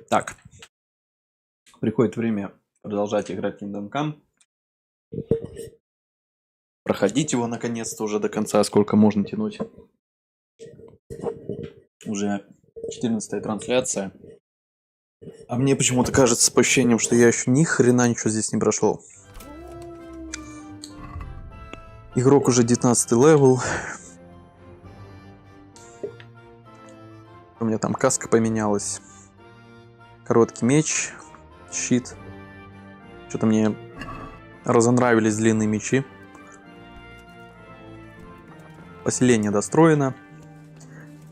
Так, приходит время продолжать играть Kingdom Come. Проходить его наконец-то уже до конца, сколько можно тянуть. Уже 14-я трансляция. А мне почему-то кажется по ощущениям, что я еще ни хрена ничего здесь не прошел. Игрок уже 19 левел. У меня там каска поменялась. Короткий меч, щит. Что-то мне разонравились длинные мечи. Поселение достроено.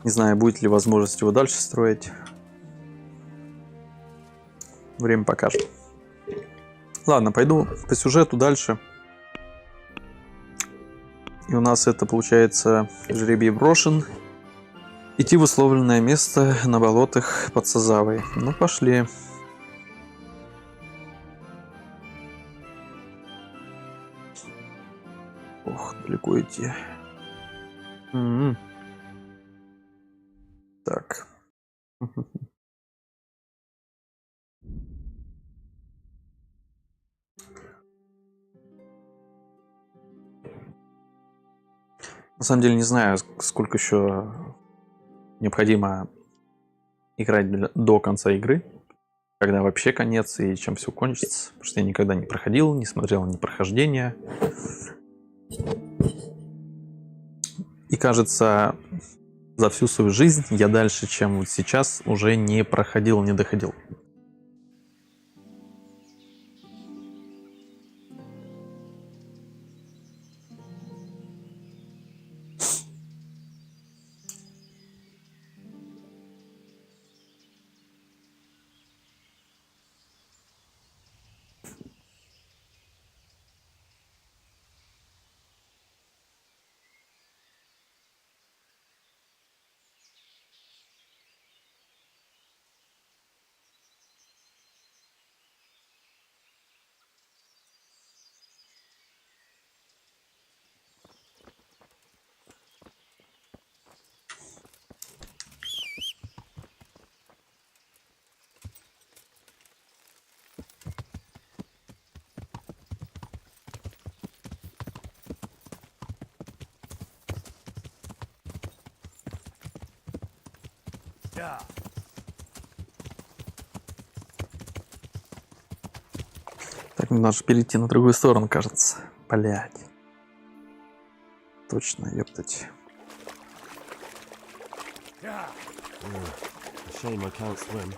Не знаю, будет ли возможность его дальше строить. Время покажет. Ладно, пойду по сюжету дальше. И у нас это получается жребий брошен. Идти в условленное место на болотах под Сазавой. Ну, пошли. Ох, далеко идти. Так. На самом деле не знаю, сколько еще необходимо играть до конца игры, когда вообще конец и чем все кончится, потому что я никогда не проходил, не смотрел ни прохождения. И кажется, за всю свою жизнь я дальше, чем вот сейчас, уже не проходил, не доходил. Так, мне надо перейти на другую сторону, кажется. Блять. Точно, ёптать. Shame I can't swim.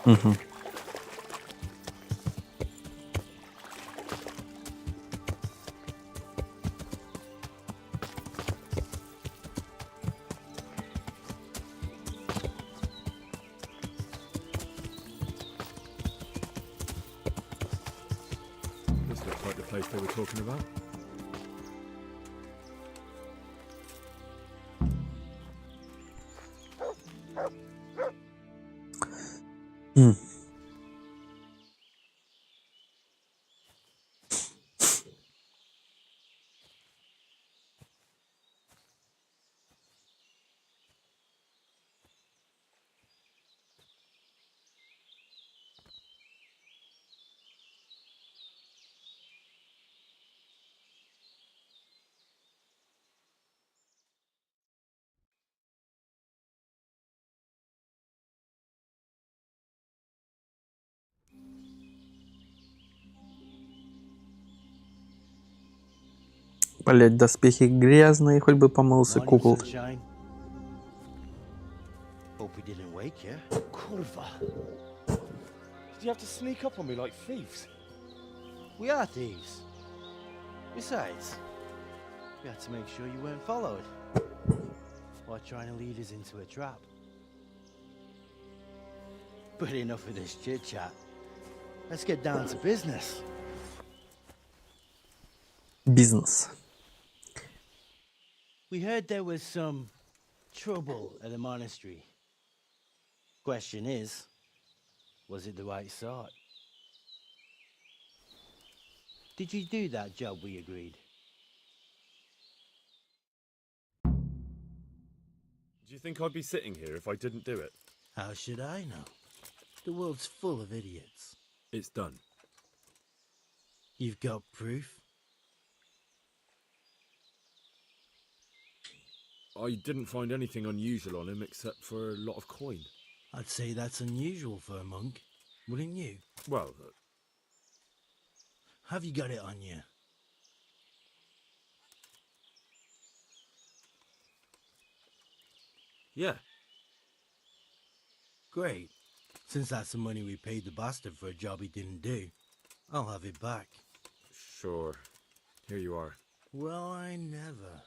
Угу. This looks like the place they were talking about. Блять, доспехи грязные, хоть бы помылся, кукол. Hope we didn't wake you. Kurva! Did you have to sneak up on me like thieves? We are thieves. Besides, we had to make sure you weren't followed. While trying to lead us into a trap. But enough of this chit-chat. let's get down to business. Бизнес. We heard there was some trouble at the monastery. Question is, was it the right sort? Did you do that job we agreed? Do you think I'd be sitting here if I didn't do it? How should I know? The world's full of idiots. It's done. You've got proof? I didn't find anything unusual on him except for a lot of coin. I'd say that's unusual for a monk, wouldn't you? Well, Have you got it on you? yeah. Great. Since that's the money we paid the bastard for a job he didn't do, I'll have it back. Sure. Here you are. Well, I never.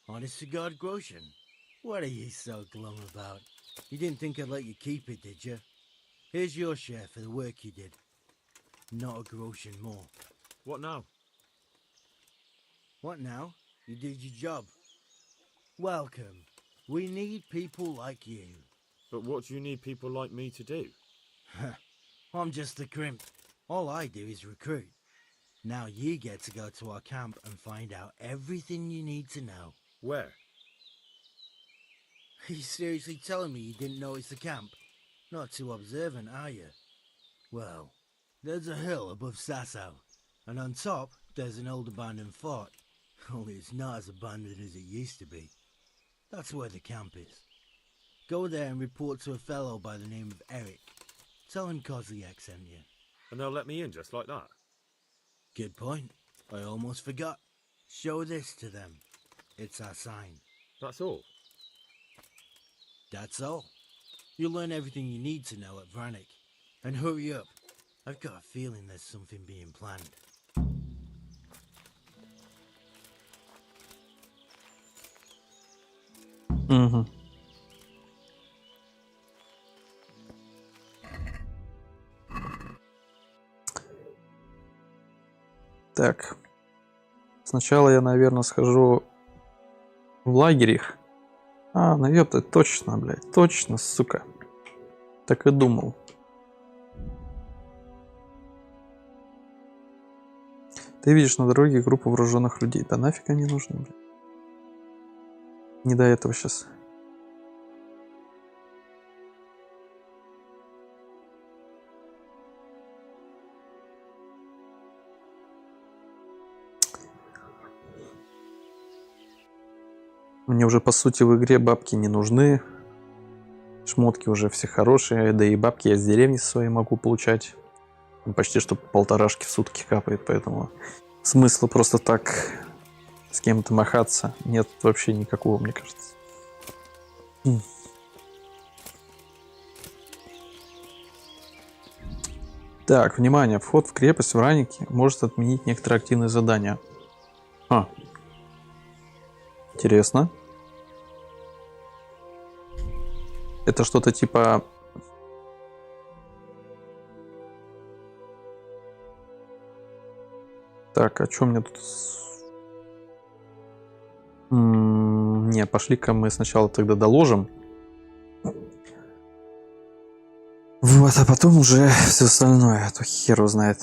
Honest to God, Groshen, what are you so glum about? You didn't think I'd let you keep it, did you? Here's your share for the work you did. Not a groschen more. What now? What now? You did your job. Welcome. We need people like you. But what do you need people like me to do? I'm just the crimp. All I do is recruit. Now you get to go to our camp and find out everything you need to know. Where? Are you seriously telling me you didn't notice the camp? Not too observant, are you? Well, there's a hill above Sasso, and on top there's an old abandoned fort. Only it's not as abandoned as it used to be. That's where the camp is. Go there and report to a fellow by the name of Eric. Tell him Kozliak sent you. And they'll let me in just like that? Good point. I almost forgot. Show this to them. It's our sign. That's all? That's all. You'll learn everything you need to know at Vranik. And hurry up. I've got a feeling there's something being planned. Угу. Так. Сначала я, наверное, схожу в лагерь их. А, ну ёпта, точно, блядь. Точно, сука. Так и думал. Ты видишь на дороге группу вооруженных людей. Да нафиг они нужны, блядь. Не до этого сейчас. Мне уже по сути в игре бабки не нужны. Шмотки уже все хорошие. Да и бабки я с деревни своей могу получать. Почти что полторашки в сутки капает. Поэтому смысла просто так с кем-то махаться нет вообще никакого, мне кажется. Так, внимание, вход в крепость в Ранике может отменить некоторые активные задания. Интересно. Это что-то типа... Так, а что мне тут... Не, пошли-ка мы сначала тогда доложим. Вот, а потом уже все остальное. А то хер его знает.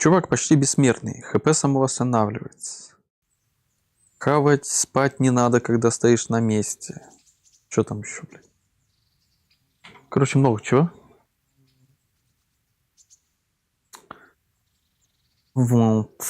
Чувак почти бессмертный. ХП самовосстанавливается. Хавать, спать не надо, когда стоишь на месте. Что там еще, блядь? Короче, много чего. Вот.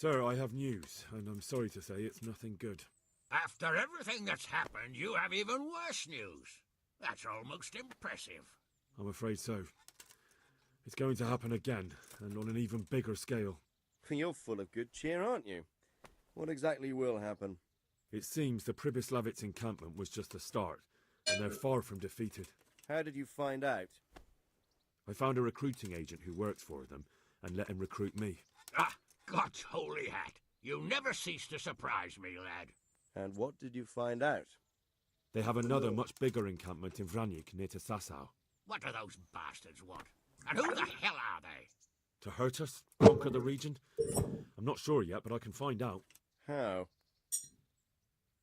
Sir, I have news, and I'm sorry to say it's nothing good. After everything that's happened, you have even worse news. That's almost impressive. I'm afraid so. It's going to happen again, and on an even bigger scale. You're full of good cheer, aren't you? What exactly will happen? It seems the Pribyslavitz encampment was just a start, and they're far from defeated. How did you find out? I found a recruiting agent who works for them, and let him recruit me. Ah, God's holy hat. You never cease to surprise me, lad. And what did you find out? They have another much bigger encampment in Vranyk near to Sasau. What do those bastards want? And who the hell are they? To hurt us? Conquer the region? I'm not sure yet, but I can find out. How?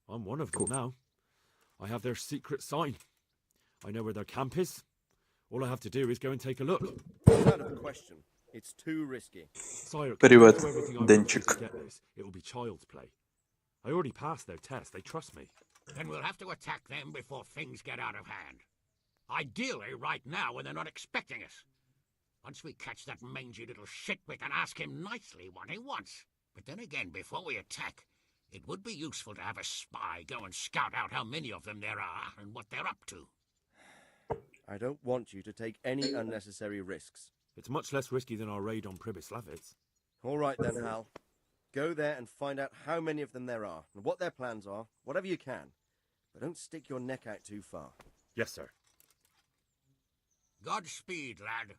I'm one of them now. I have their secret sign. I know where their camp is. All I have to do is go and take a look. It's out of the question. It's too risky. Sire, Привет, can I do everything I want Денчик. to get this? It will be child's play. I already passed their test. They trust me. Then we'll have to attack them before things get out of hand. Ideally, right now, when they're not expecting us. Once we catch that mangy little shit, we can ask him nicely what he wants. But then again, before we attack, it would be useful to have a spy go and scout out how many of them there are and what they're up to. I don't want you to take any unnecessary risks. It's much less risky than our raid on Pribyslavitz. All right then, Hal. Go there and find out how many of them there are, and what their plans are, whatever you can. But don't stick your neck out too far. Yes, sir. Godspeed, lad.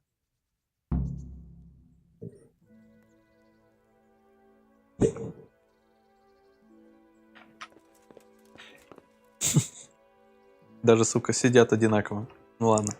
Даже, сука, сидят одинаково. Ну ладно.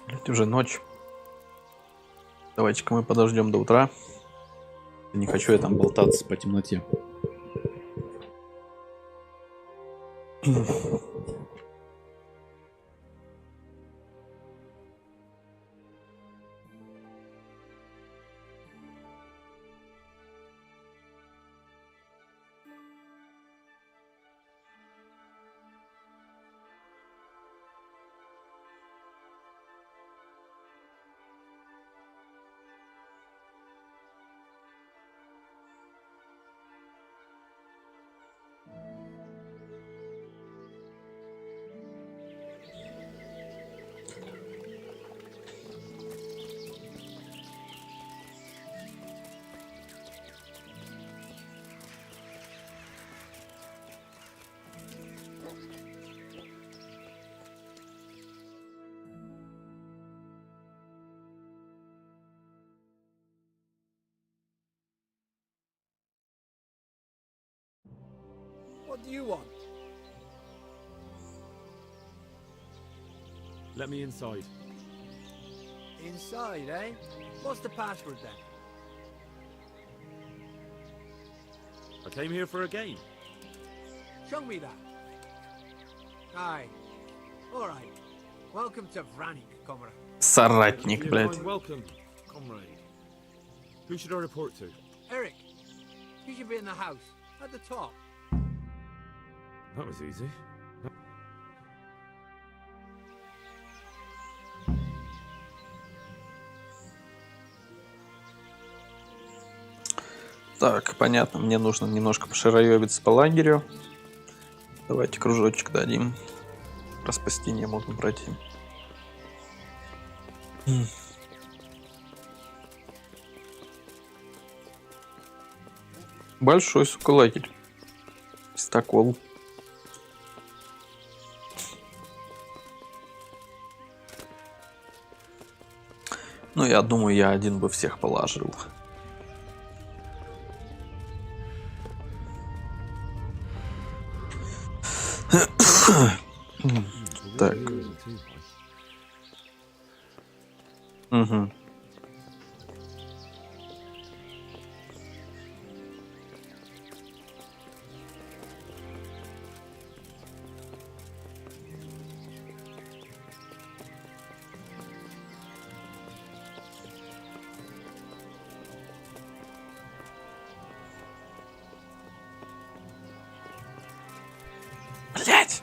Блять, уже ночь. Давайте-ка мы подождем до утра. Не хочу я там болтаться по темноте. What do you want? Let me inside. Inside, eh? What's the password then? I came here for a game. Show me that. Aye. Alright. Welcome to Vranyk, comrade. Соратник, You're блядь. fine, welcome, comrade. Who should I report to? Eric, you should be in the house, at the top. That was easy. Так, понятно, мне нужно немножко пошароебиться по лагерю. Давайте кружочек дадим. Распастение можно пройти. Большой, сука, лагерь. Стокол. Ну, я думаю, я один бы всех положил. Так. Угу. Блять!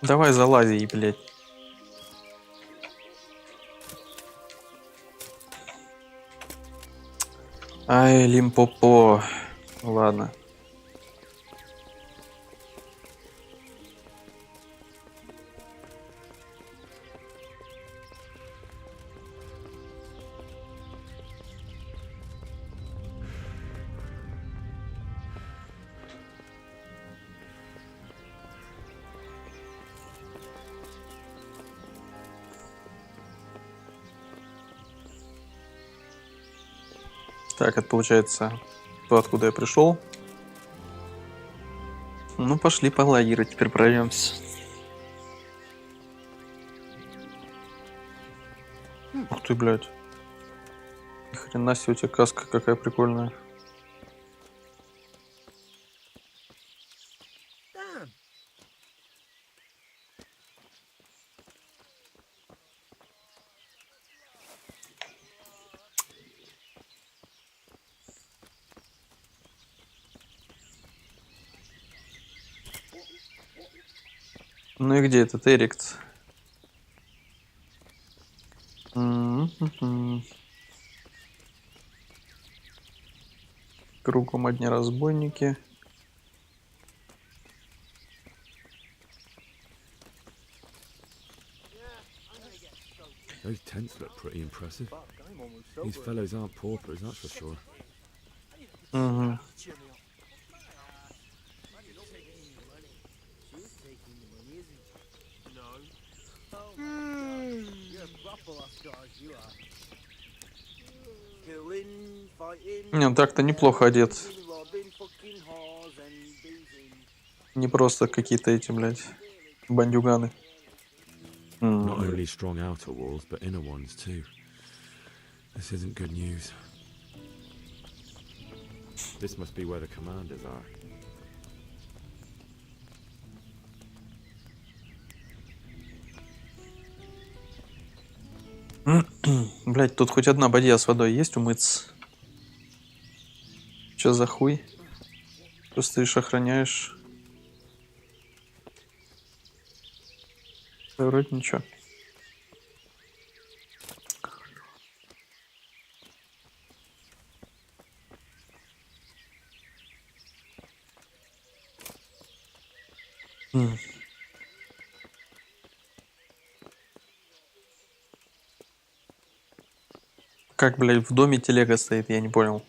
Давай залази, блять. Ай, Лимпопо. Ладно. Так, это получается то, откуда я пришел. Ну, пошли по лагерю, теперь пройдемся. Ух ты, блядь. Ни хрена себе, у тебя каска какая прикольная. Damn. Ну и где этот Эрикт? М-м-м. Кругом одни разбойники. Those tents look pretty impressive. These fellows aren't paupers, that's for sure. Угу. Не, он так-то неплохо одет. Не просто какие-то эти, блядь, бандюганы. Not only strong outer walls, but inner ones too. This isn't good news. This must be where the commanders are. Блядь, тут хоть одна бадья с водой есть умыться? Чё за хуй? Ты стоишь, охраняешь? Да вроде ничего. Как, блядь, в доме телега стоит, я не понял.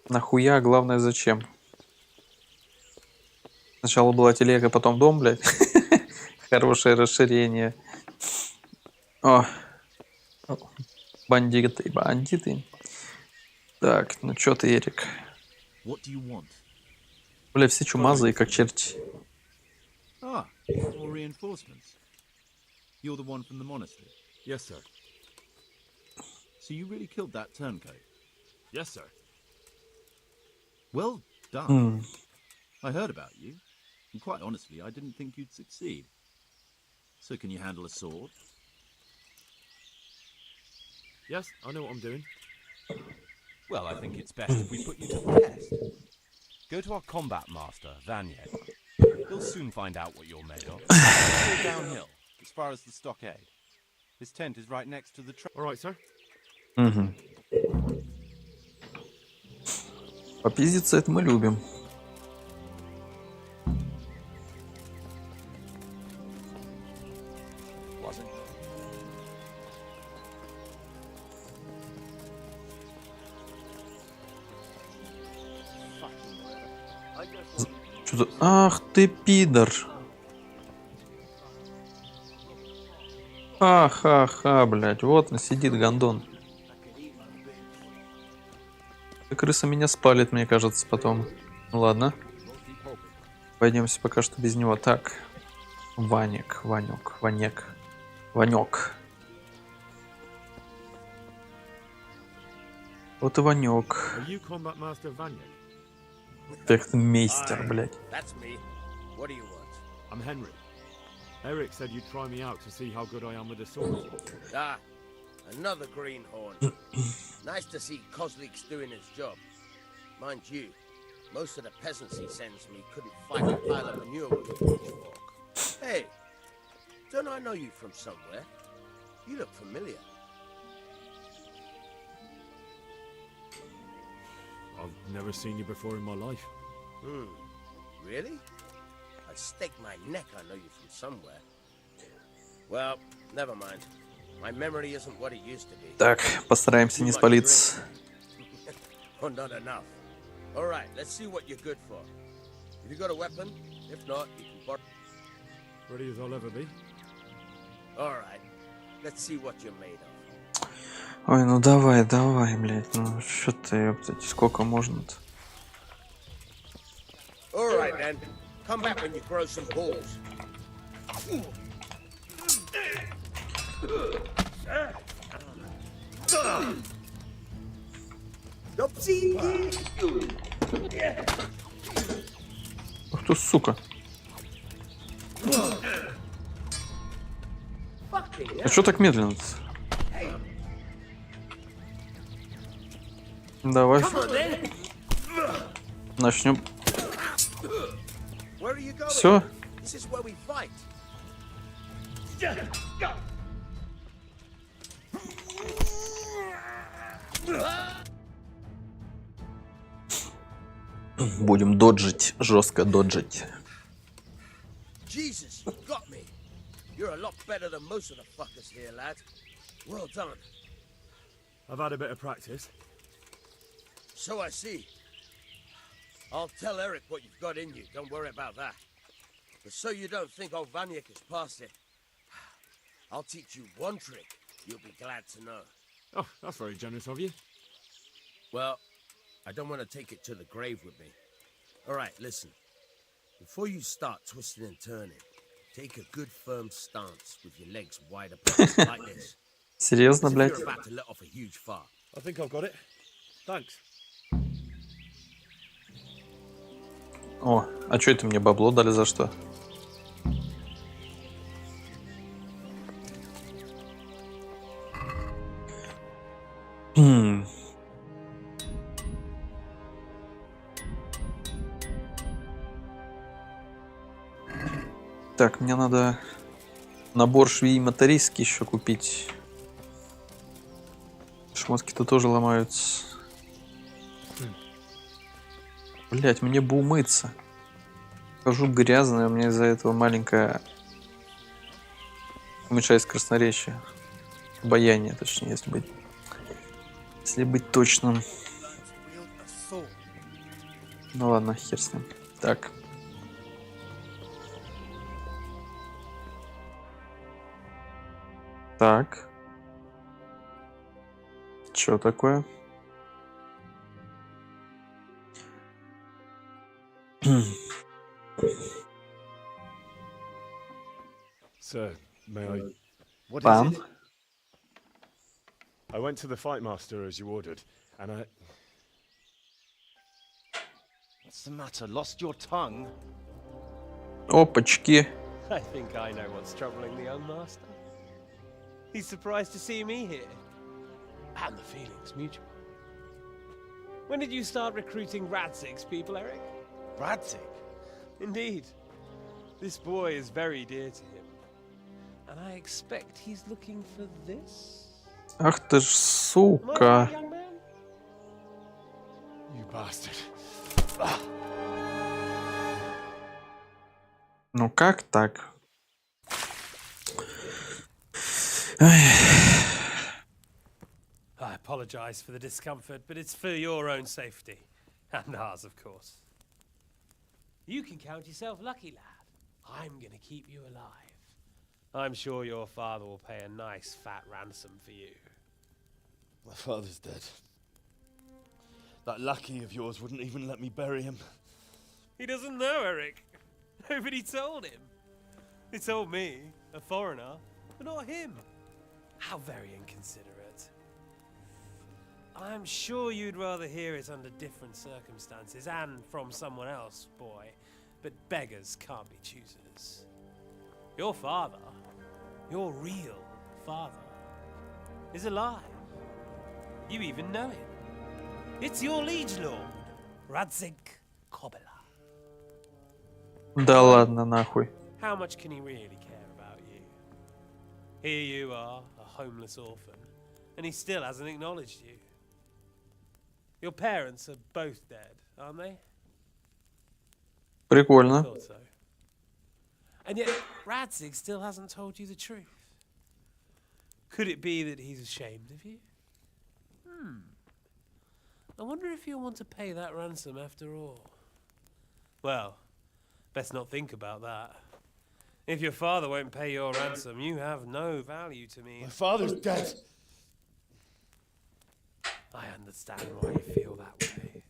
Нахуя, главное зачем? Сначала была телега, потом дом, блядь. Хорошее расширение. О, бандиты, бандиты. Так, ну чё ты, Эрик? What do you want? Бля, все чумазые, как черти. Ah, more reinforcements. You're the one from the monastery. Yes, sir. So you really killed that turncoat? Yes, sir. Well done. М, I heard about you, and quite honestly, I didn't think you'd succeed. So can you handle a sword? Yes, I know what I'm doing. Well, I think it's best if we put you to the test. Go to our combat master, Vanyed. He'll soon find out what you're made of. Go downhill, as far as the stockade. His tent is right next to the All right, sir. мгм. Попиздиться это мы любим. Что за... Ах ты пидор. Ха-ха-ха, блядь. Вот он сидит, гондон. Эта крыса меня спалит, мне кажется, потом. Ну ладно. Пойдемся пока что без него. Так. Ванек, Ванек, Ванек. Ванек. Вот и Ванек. Are you Combat Master Vanya? Фехтмейстер, блядь. That's me. What do you want? I'm Henry. Eric said you'd try me out to see how good I am with the sword. Ah, another greenhorn. Nice to see Kozlik's doing his job. Mind you, most of the peasants he sends me couldn't fight a pile of manure with a pitchfork. Hey, don't I know you from somewhere? You look familiar. I've never seen you before in my life. Really? I stake my neck I know you from somewhere. Well, never mind. My memory isn't what it used to be. Так, постараемся не спалиться. Oh, not enough. All right, let's see what you're good for. Have you got a weapon? If not, you can borrow. Ready as I'll ever be. All right, let's see what you're made of. Ой, ну давай, давай, блядь. Ну что ты, ёптать, сколько можно-то? All right, then. Come back when you grow some balls. Ах ты, сука. А что так медленно-то? Давай. Начнем. Where are you going? Все. This is where we fight. Будем доджить, жестко доджить. Jesus, you got me. You're a lot better than most of the fuckers here, lad. Well done. I've had a bit of practice. So I see. I'll tell Eric what you've got in you. Don't worry about that. But so you don't think old Vanyek has passed it, I'll teach you one trick you'll be glad to know. Oh, that's very generous of you. Well, I don't want to take it to the grave with me. All right, listen. Before you start twisting and turning, take a good firm stance with your legs wide apart, like this. Серьезно, As if блядь? you're about to let off a huge fart. I think I've got it. Thanks. О, а что это мне бабло дали за что? Так, мне надо набор швей мотористки еще купить. Шмотки-то тоже ломаются. Блять, мне бы умыться. Хожу грязный, у меня из-за этого маленькая уменьшает красноречие. Обаяние, точнее, если быть точным. Ну ладно, хер с ним. Так. Так. Чё такое? Sir, may I? What Пан? is it? I went to the fight master as you ordered, and I. What's the matter? Lost your tongue? Опачки. I think I know what's troubling the young master. He's surprised to see me here. And the feeling's mutual. When did you start recruiting Radzig's people, Eric? Radzig? Indeed. This boy is very dear to him. And I expect he's looking for this? Ах ты ж Am I сука. right, young man? You bastard. Ну как так? Ай. I apologize for the discomfort, but it's for your own safety. And ours, of course. You can count yourself lucky, lad. I'm gonna keep you alive. I'm sure your father will pay a nice fat ransom for you. My father's dead. That lackey of yours wouldn't even let me bury him. He doesn't know, Eric. Nobody told him. He told me, a foreigner, but not him. How very inconsiderate. I'm sure you'd rather hear it under different circumstances and from someone else, boy. But beggars can't be choosers. Your father, your real father, is alive. You even know him. It's your liege lord, Radzik Kobela. Да ладно, нахуй. How much can he really care about you? Here you are, a homeless orphan, and he still hasn't acknowledged you. Your parents are both dead, aren't they? I Прикольно. thought so. And yet, Radzik still hasn't told you the truth. Could it be that he's ashamed of you? I wonder if you'll want to pay that ransom after all. Well, best not think about that. If your father won't pay your ransom, you have no value to me. My father's dead. I understand why you feel that way.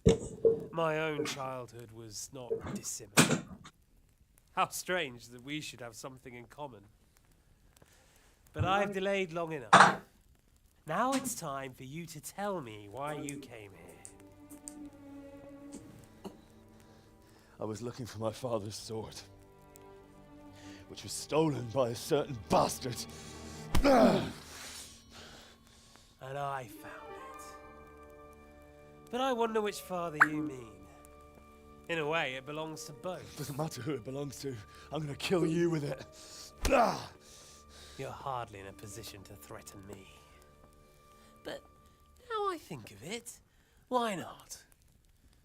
My own childhood was not dissimilar. How strange that we should have something in common. But I've delayed long enough. Now it's time for you to tell me why you came here. I was looking for my father's sword, which was stolen by a certain bastard. And I found it. But I wonder which father you mean. In a way, it belongs to both. Doesn't matter who it belongs to. I'm gonna kill you with it. You're hardly in a position to threaten me. But now I think of it, why not?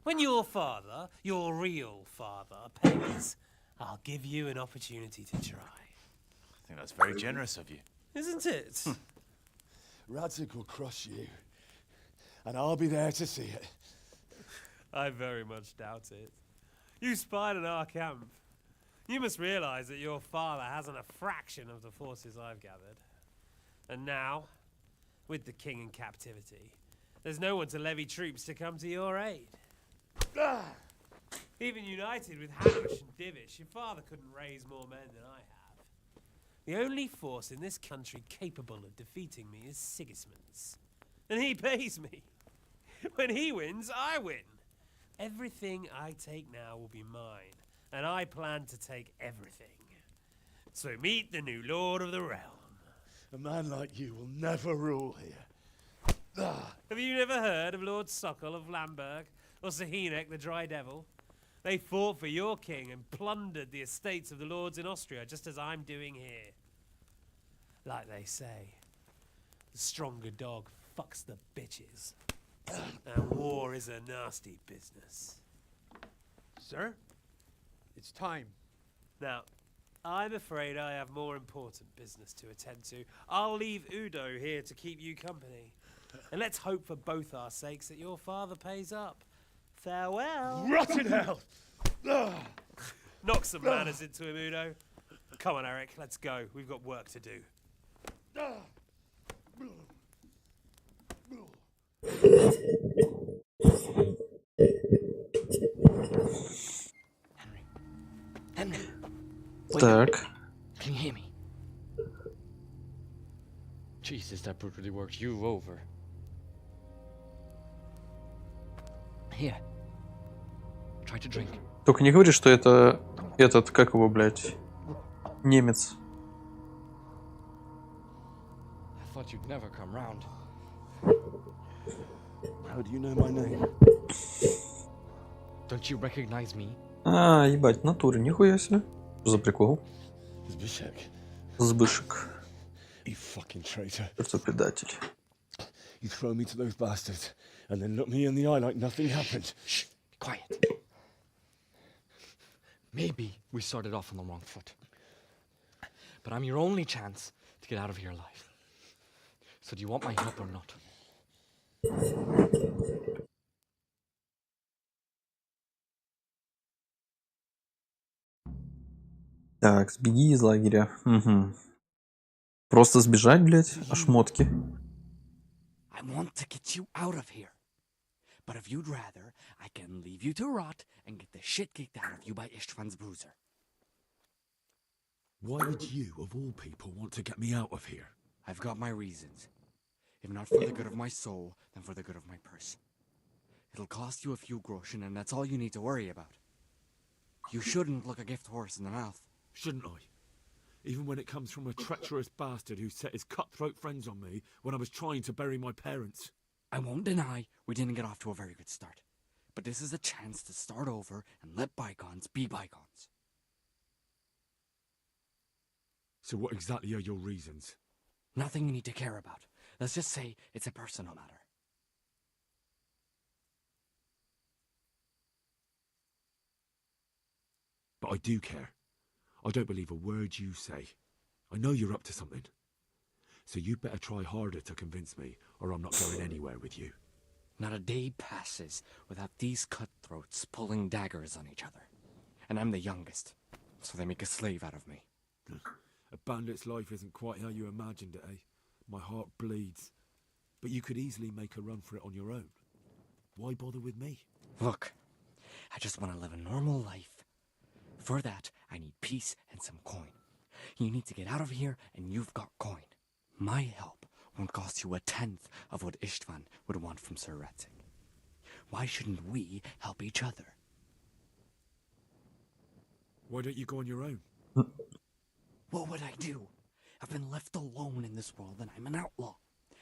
When your father, your real father, pays, I'll give you an opportunity to try. I think that's very generous of you. Isn't it? Radzik will crush you, and I'll be there to see it. I very much doubt it. You spied on our camp. You must realize that your father hasn't a fraction of the forces I've gathered. And now, with the king in captivity, there's no one to levy troops to come to your aid. Even united with Hanush and Divish, your father couldn't raise more men than I have. The only force in this country capable of defeating me is Sigismund's. And he pays me. When he wins, I win. Everything I take now will be mine, and I plan to take everything. So meet the new lord of the realm. A man like you will never rule here. Have you never heard of Lord Sokol of Lamberg, or Sahinek the Dry Devil? They fought for your king and plundered the estates of the lords in Austria, just as I'm doing here. Like they say, the stronger dog fucks the bitches. And war is a nasty business. Sir, it's time. Now, I'm afraid I have more important business to attend to. I'll leave Udo here to keep you company. And let's hope for both our sakes that your father pays up. Farewell. Rotten hell! Knock some manners into him, Udo. Come on, Eric, let's go. We've got work to do. Henry, Так. can you hear me? Jesus, that brutally worked you over. Here. Try to drink. Только не говори, что это этот, как его, блядь, немец. I thought you'd never come round. How do you know my name? Don't you recognize me? А, ебать, в натуре, нихуя себе. Что за прикол? Zbyszek. Збышек. You fucking traitor. Что предатель. You throw me to those bastards, and then look me in the eye like nothing happened. Shh, be quiet. Maybe we started off on the wrong foot. But I'm your only chance to get out of here alive. So do you want my help or not? Так, сбеги из лагеря. Угу. Просто сбежать, блядь, ошмотки. I want to get you out of here. But if you'd rather, I can leave you to rot and get the shit kicked out of you by Ishtvan's bruiser. Why would you, of all people, want to get me out of here? I've got my reasons. If not for the good of my soul, then for the good of my purse. It'll cost you a few groschen, and that's all you need to worry about. You shouldn't look a gift horse in the mouth. Shouldn't I? Even when it comes from a treacherous bastard who set his cutthroat friends on me when I was trying to bury my parents. I won't deny we didn't get off to a very good start. But this is a chance to start over and let bygones be bygones. So what exactly are your reasons? Nothing you need to care about. Let's just say it's a personal matter. But I do care. I don't believe a word you say. I know you're up to something. So you'd better try harder to convince me, or I'm not going anywhere with you. Not a day passes without these cutthroats pulling daggers on each other. And I'm the youngest, so they make a slave out of me. A bandit's life isn't quite how you imagined it, eh? My heart bleeds. But you could easily make a run for it on your own. Why bother with me? Look, I just want to live a normal life. For that, I need peace and some coin. You need to get out of here, and you've got coin. My help won't cost you a tenth of what Ishtvan would want from Sir Ratzig. Why shouldn't we help each other? Why don't you go on your own? What would I do? I've been left alone in this world, and I'm an outlaw.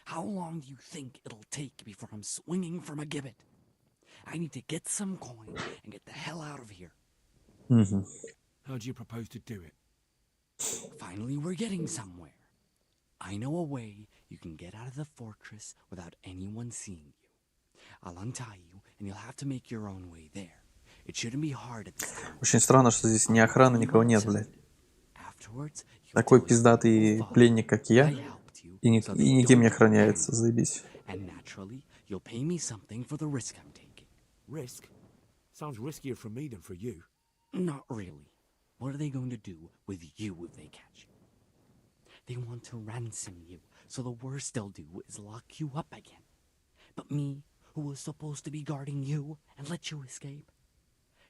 How long do you think it'll take before I'm swinging from a gibbet? I need to get some coin and get the hell out of here. Угу. How do you propose to do it? Finally, we're getting somewhere. I know a way you can get out of the fortress without anyone seeing you. I'll untie you, and you'll have to make your own way there. It shouldn't be hard at this time. Очень странно, что здесь ни охраны, никого нет, блядь. Afterwards, you'll Такой tell your пиздатый father пленник, как я, I helped you, и so they никем не don't охраняется, hang you. заебись. And naturally, you'll pay me something for the risk I'm taking. Risk? Sounds riskier for me than for you. Not really. What are they going to do with you if they catch you? They want to ransom you, so the worst they'll do is lock you up again. But me, who was supposed to be guarding you and let you escape?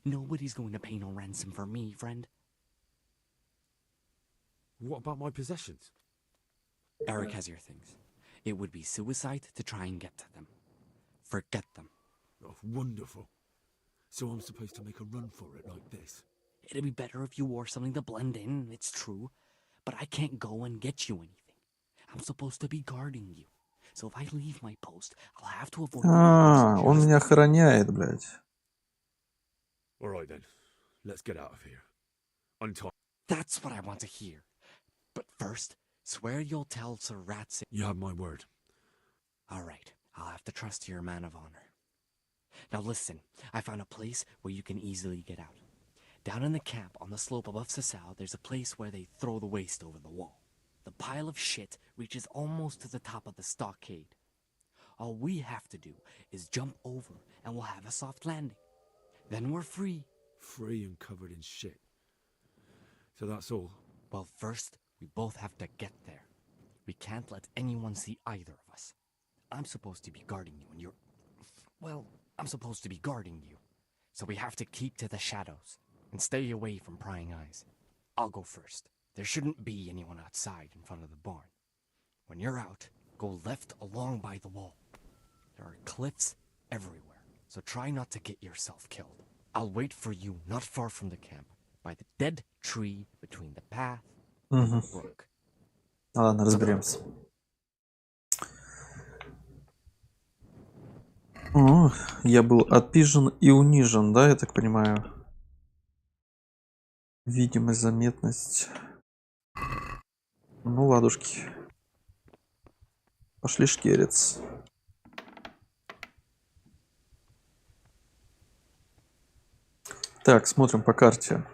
Nobody's going to pay no ransom for me, friend. What about my possessions? Eric has your things. It would be suicide to try and get to them. Forget them. Oh, wonderful. So I'm supposed to make a run for it like this? It'd be better if you wore something to blend in, it's true. But I can't go and get you anything. I'm supposed to be guarding you. So if I leave my post, I'll have to avoid... Он меня охраняет, блядь. All right then. Let's get out of here. Untie. That's what I want to hear. But first, swear you'll tell Sir Ratzig. You have my word. All right, I'll have to trust you're a man of honor. Now listen, I found a place where you can easily get out. Down in the camp on the slope above Sasau, there's a place where they throw the waste over the wall. The pile of shit reaches almost to the top of the stockade. All we have to do is jump over and we'll have a soft landing. Then we're free. Free and covered in shit. So that's all? Well, first, we both have to get there. We can't let anyone see either of us. I'm supposed to be guarding you and you're... Well, I'm supposed to be guarding you. So we have to keep to the shadows and stay away from prying eyes. I'll go first. There shouldn't be anyone outside in front of the barn. When you're out, go left along by the wall. There are cliffs everywhere, so try not to get yourself killed. I'll wait for you not far from the camp, by the dead tree between the path and the brook. Ладно, разберемся. О, я был отпижен и унижен, да, я так понимаю? Видимость, заметность. Ну, ладушки. Пошли шкерец. Так, смотрим по карте.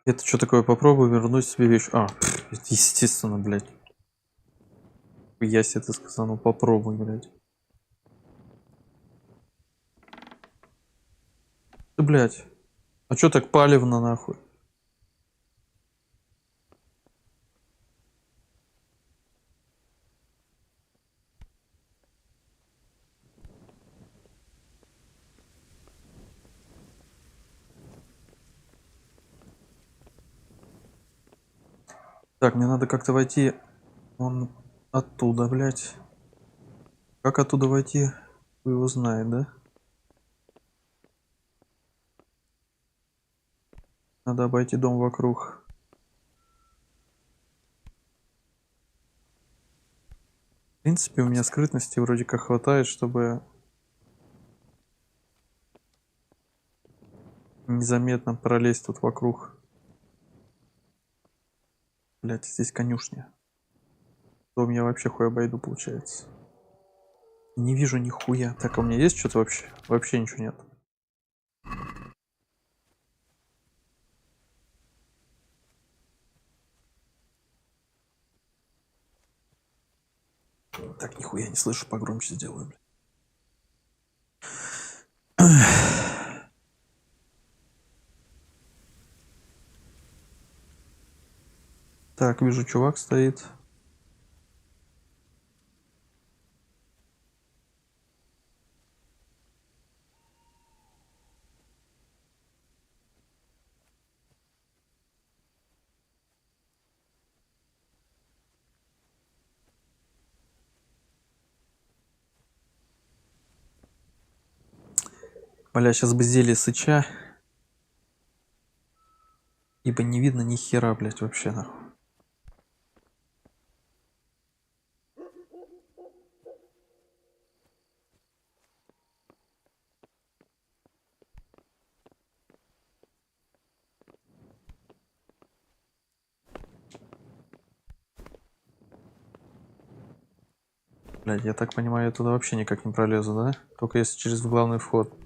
Это что такое? Попробую вернуть себе вещь. Естественно, блядь. Я себе это сказал, ну попробуй, блядь. Ты, блядь. А чё так палевно, нахуй? Так, мне надо как-то войти вон оттуда, блядь. Как оттуда войти? Вы его знает, да? Надо обойти дом вокруг. В принципе, у меня скрытности вроде как хватает, чтобы незаметно пролезть тут вокруг. Блять, здесь конюшня. Дом я вообще хуй обойду, получается. Не вижу нихуя. Так, а у меня есть что-то вообще? Вообще ничего нет. Так, нихуя не слышу, погромче сделаю, блядь. Так, вижу, чувак стоит. Бля, сейчас бы зелье сыча. Ибо не видно ни хера, блядь, вообще нахуй. Блядь, я так понимаю, я туда вообще никак не пролезу, да? Только если через главный вход.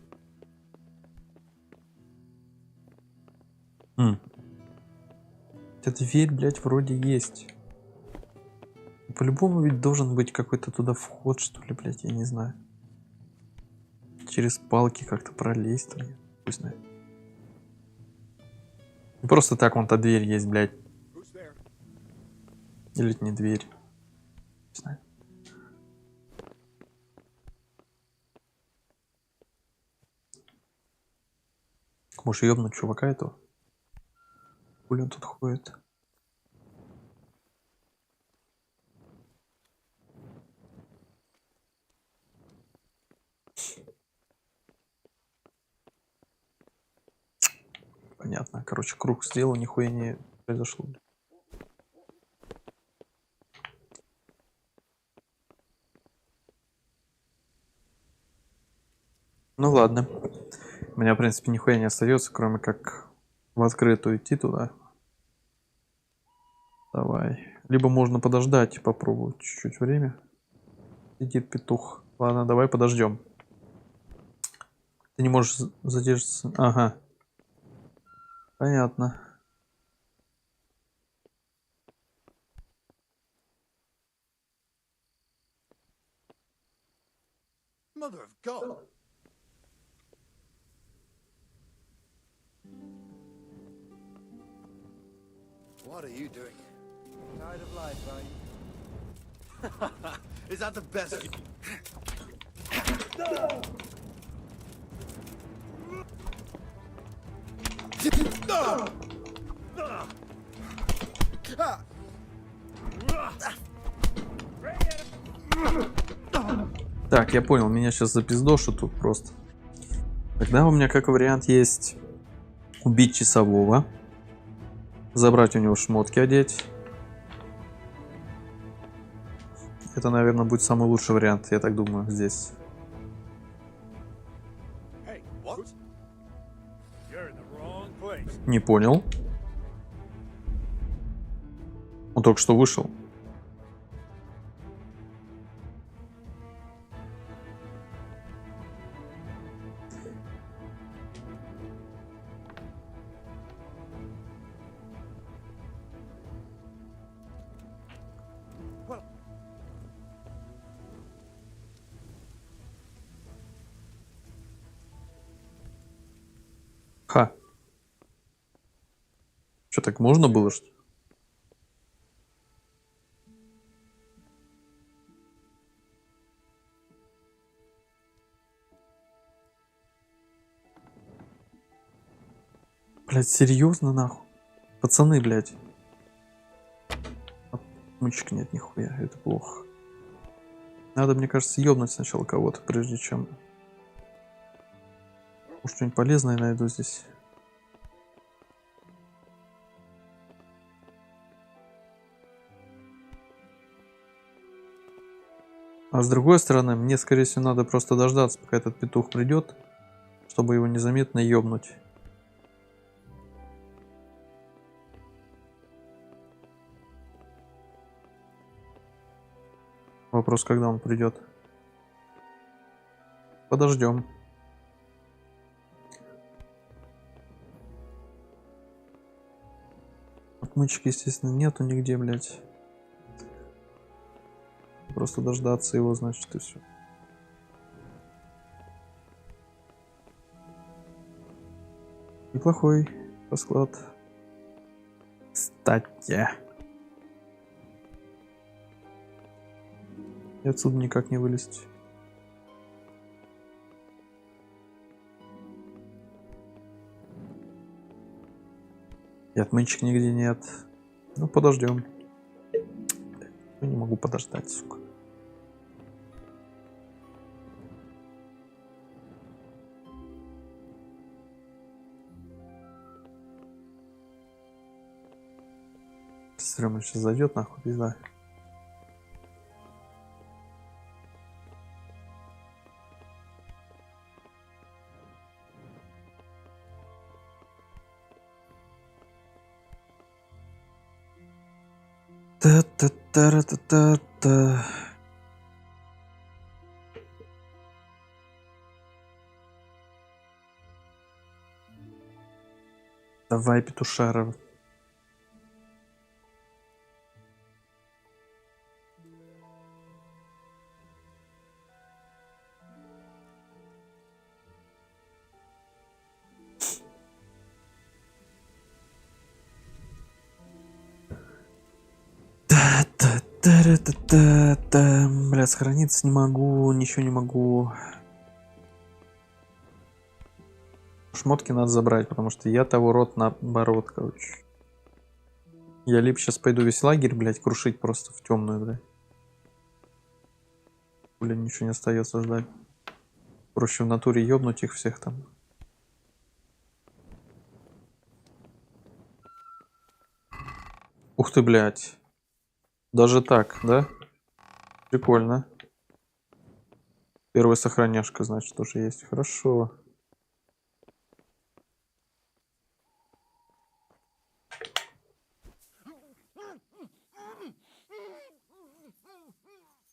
Эта дверь, блядь, вроде есть. По-любому ведь должен быть какой-то туда вход, что ли, блядь, я не знаю. Через палки как-то пролезть, там, пусть знает. Не просто так вон та дверь есть, блядь. Или это не дверь. Не знаю. Может ёбнуть чувака этого? Хули он тут ходит? Понятно. Короче, круг сделал, нихуя не произошло. Ну ладно. У меня, в принципе, нихуя не остается, кроме как в открытую идти туда. Давай. Либо можно подождать и попробовать чуть-чуть время. Сидит петух. Ладно, давай подождем. Ты не можешь задержаться. Ага. Понятно. Mother of God! What are you doing here? Tired of life, are you? Is that the best? Так, я понял, меня сейчас запиздошат тут просто. Тогда у меня как вариант есть убить часового, забрать у него шмотки, одеть. Это, наверное, будет самый лучший вариант, я так думаю, здесь. Hey, what? You're in the wrong place. Не понял. Он только что вышел. Ха. Что, так можно было, что ли? Блять, серьезно, нахуй? Пацаны, блядь. Мычек нет, нихуя, это плохо. Надо, мне кажется, ёбнуть сначала кого-то, прежде чем... Может, что-нибудь полезное найду здесь. А с другой стороны, мне, скорее всего, надо просто дождаться, пока этот петух придет, чтобы его незаметно ёбнуть. Вопрос, когда он придет. Подождем. Отмычки, естественно, нету нигде, блядь. Просто дождаться его, значит, и все. Неплохой расклад. Кстати. И отсюда никак не вылезть. И отмычек нигде нет. Ну, подождем. Я не могу подождать, сука. Стрёмно сейчас зайдет, нахуй, пизда. Та-та-та-та-та-та. Давай, петушара. Та-та-та-та-та-та. Бля, сохраниться не могу, ничего не могу. Шмотки надо забрать, потому что я того рот наоборот, короче. Я либо сейчас пойду весь лагерь, блядь, крушить просто в темную, блядь. Блин, ничего не остается ждать. Проще в натуре ёбнуть их всех там. Ух ты, блядь. Даже так, да? Прикольно. Первая сохраняшка, значит, тоже есть. Хорошо.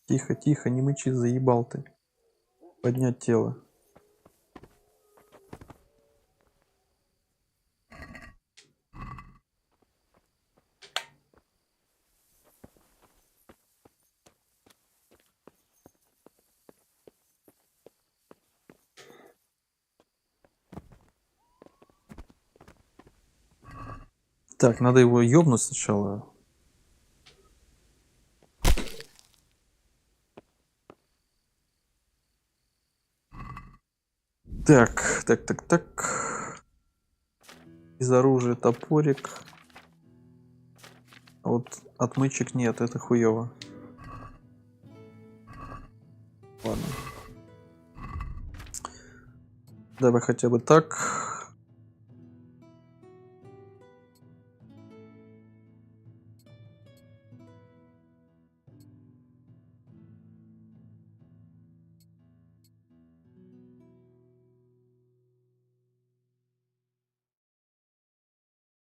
Тихо, тихо, не мычи, заебал ты. Поднять тело. Так, надо его ёбнуть сначала. Так, так, так, так. Из оружия топорик. А вот отмычек нет, это хуёво. Ладно. Давай хотя бы так.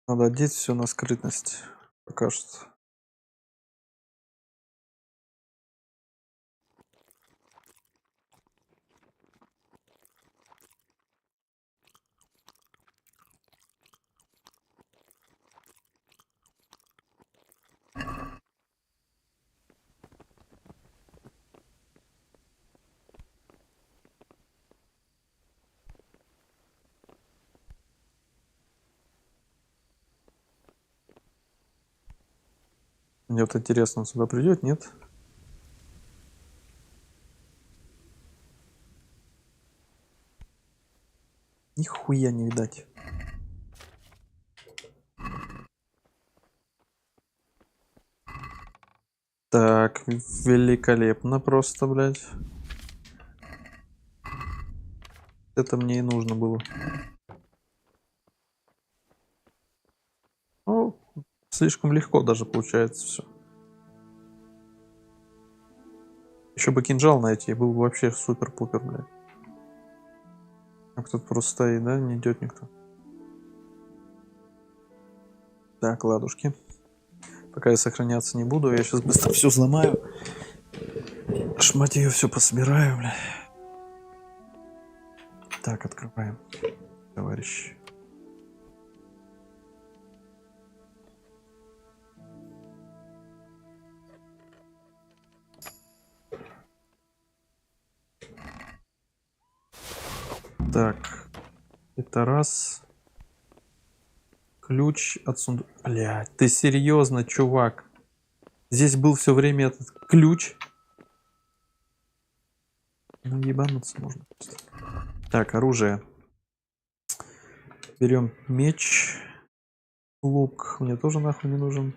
Надо одеть все на скрытность. Пока что. Мне вот интересно, он сюда придет, нет? Нихуя не видать. Так, великолепно просто, блядь. Это мне и нужно было. Ну, слишком легко даже получается все. Еще бы кинжал найти, был бы вообще супер-пупер, блядь. А кто-то просто стоит, да? Не идет никто. Так, ладушки. Пока я сохраняться не буду, я сейчас быстро все взломаю. Шматью все пособираю, бля. Так, открываем, товарищ. Так, это раз. Ключ от сундука. Блядь, ты серьезно, чувак? Здесь был все время этот ключ. Ну, ебануться можно просто. Так, оружие. Берем меч. Лук мне тоже нахуй не нужен.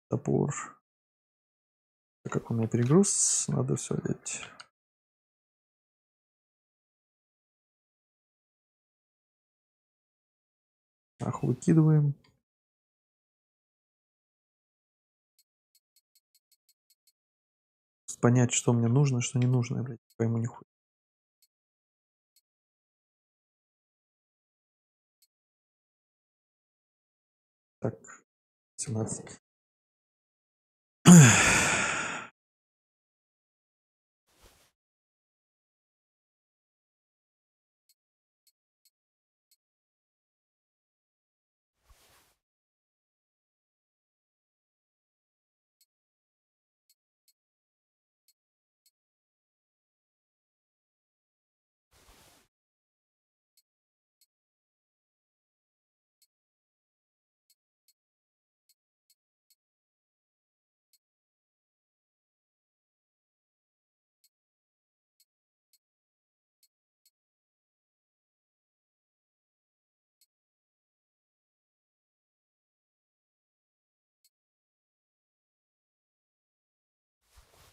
Топор. Так как у меня перегруз, надо все одеть. Нахуй выкидываем. Понять, что мне нужно, что не нужно, я, блядь, не пойму нихуя. Так, 17.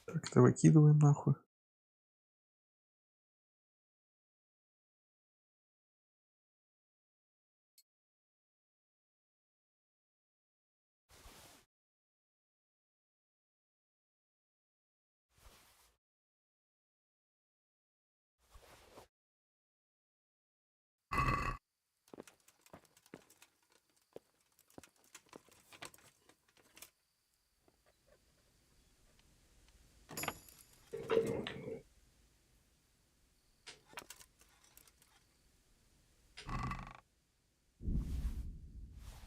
Так, это выкидываем нахуй.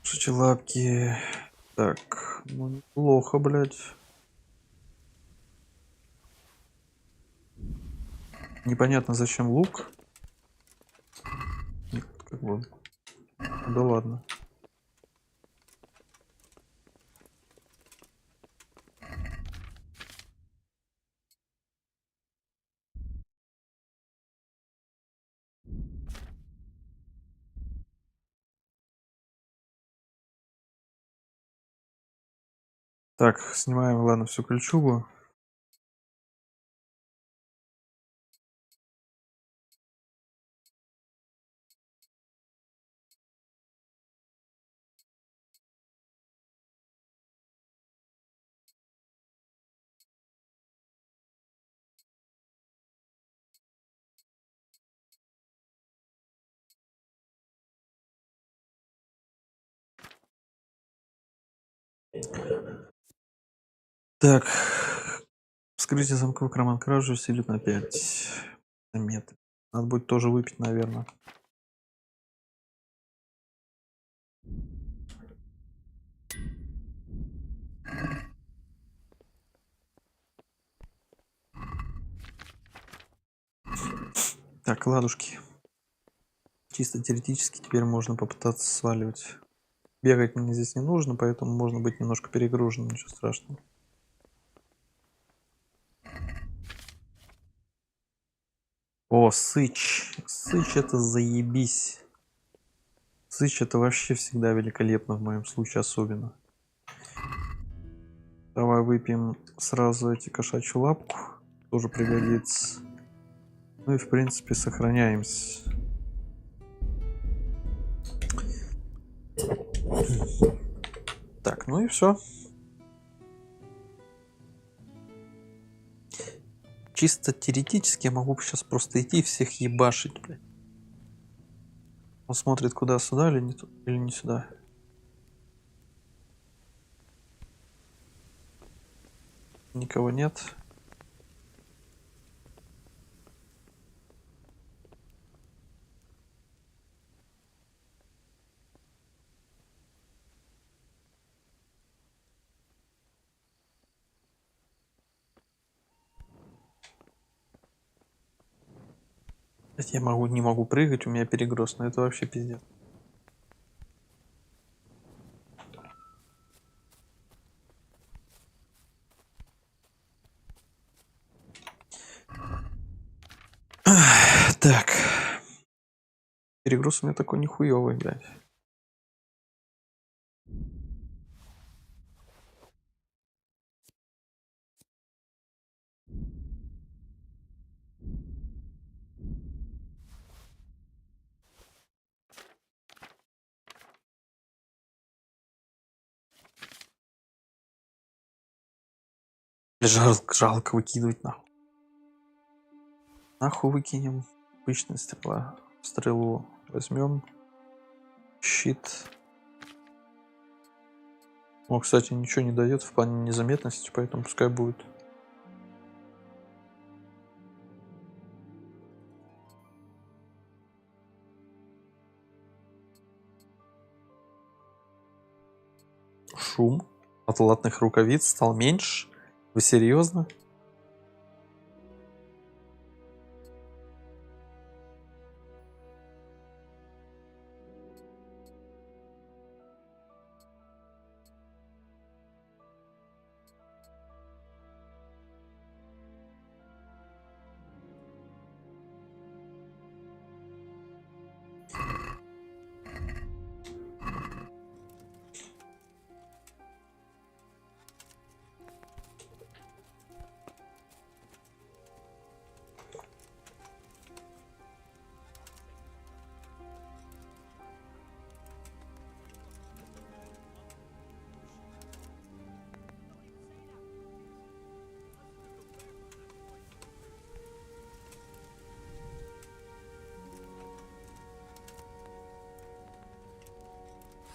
Слушайте, лапки. Так, ну неплохо, блядь. Непонятно, зачем лук. Как бы. Да ладно. Так, снимаем, ладно, всю кольчугу. Так, вскрытие замковых карман кражи усилит на 5 метров. Надо будет тоже выпить, наверное. Так, ладушки. Чисто теоретически теперь можно попытаться сваливать. Бегать мне здесь не нужно, поэтому можно быть немножко перегруженным, ничего страшного. О, Сыч. Сыч это заебись. Сыч это вообще всегда великолепно, в моем случае особенно. Давай выпьем сразу эти кошачью лапку. Тоже пригодится. Ну и в принципе сохраняемся. Так, ну и все. Чисто теоретически я могу сейчас просто идти и всех ебашить, блядь. Он смотрит куда, сюда или не, или не сюда? Никого нет. Я не могу прыгать, у меня перегруз, но это вообще пиздец. Так. Перегруз у меня такой нихуёвый, блядь. Жалко выкидывать нахуй. Нахуй выкинем. Обычная стрела. Стрелу возьмем. Щит. О, кстати, ничего не дает в плане незаметности, поэтому пускай будет. Шум от латных рукавиц стал меньше. Вы серьезно?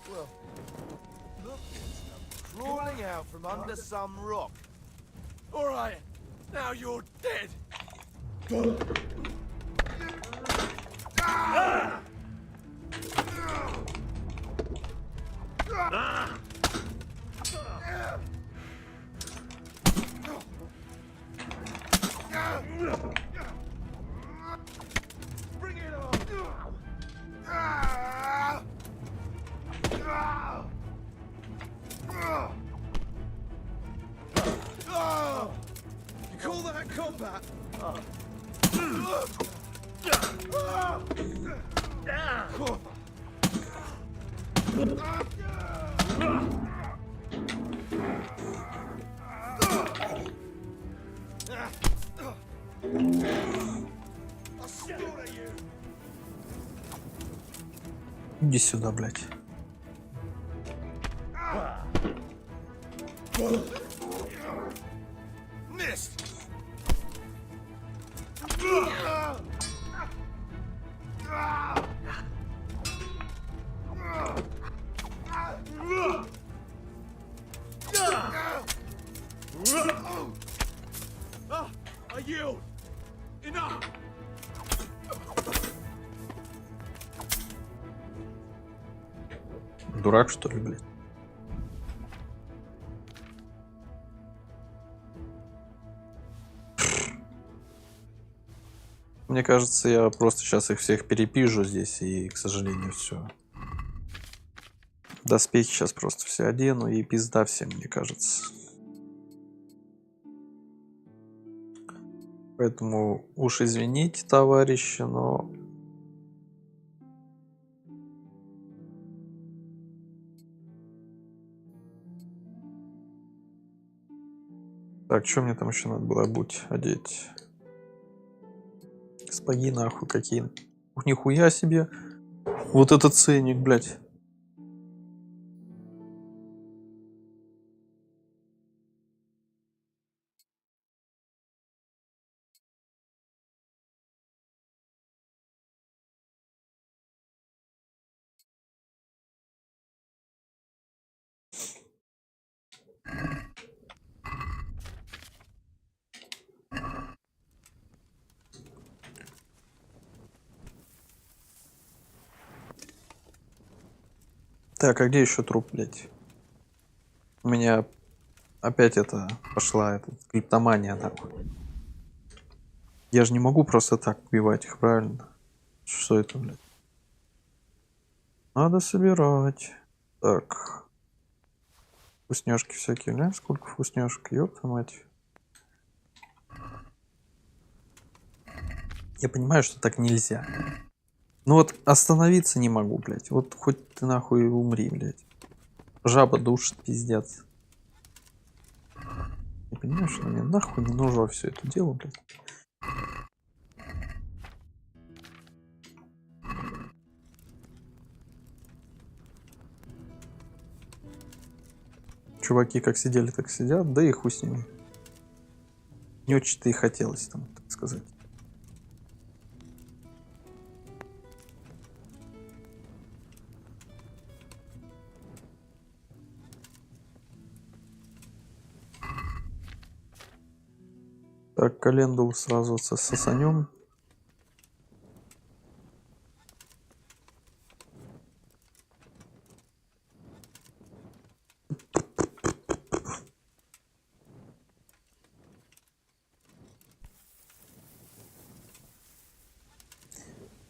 Well, look, it's crawling out from under some rock. All right, now you're dead. Bring it on. You call that combat? I'll slaughter you. Иди сюда, блядь. Missed. I yield. Enough. Дурак, что ли, блядь? Мне кажется, я просто сейчас их всех перепижу здесь, и, к сожалению, все. Доспехи сейчас просто все одену и пизда всем, мне кажется. Поэтому уж извините, товарищи, но... Так, что мне там еще надо было одеть? Спаги нахуй какие. Ух, нихуя себе. Вот этот ценник, блядь. Так, а где еще труп, блядь? У меня опять пошла криптомания нахуй. Я же не могу просто так убивать их, правильно? Что это, блядь? Надо собирать. Так. Вкусняшки всякие, да? Сколько вкусняшек, ёпта мать. Я понимаю, что так нельзя. Ну вот остановиться не могу, блядь. Вот хоть ты нахуй умри, блядь. Жаба душит, пиздец. Я понимаю, что мне нахуй не нужно все это дело, блядь. Чуваки как сидели, так сидят, да и хуй с ними. Не очень-то и хотелось там, так сказать. Так, календулу сразу сосанем.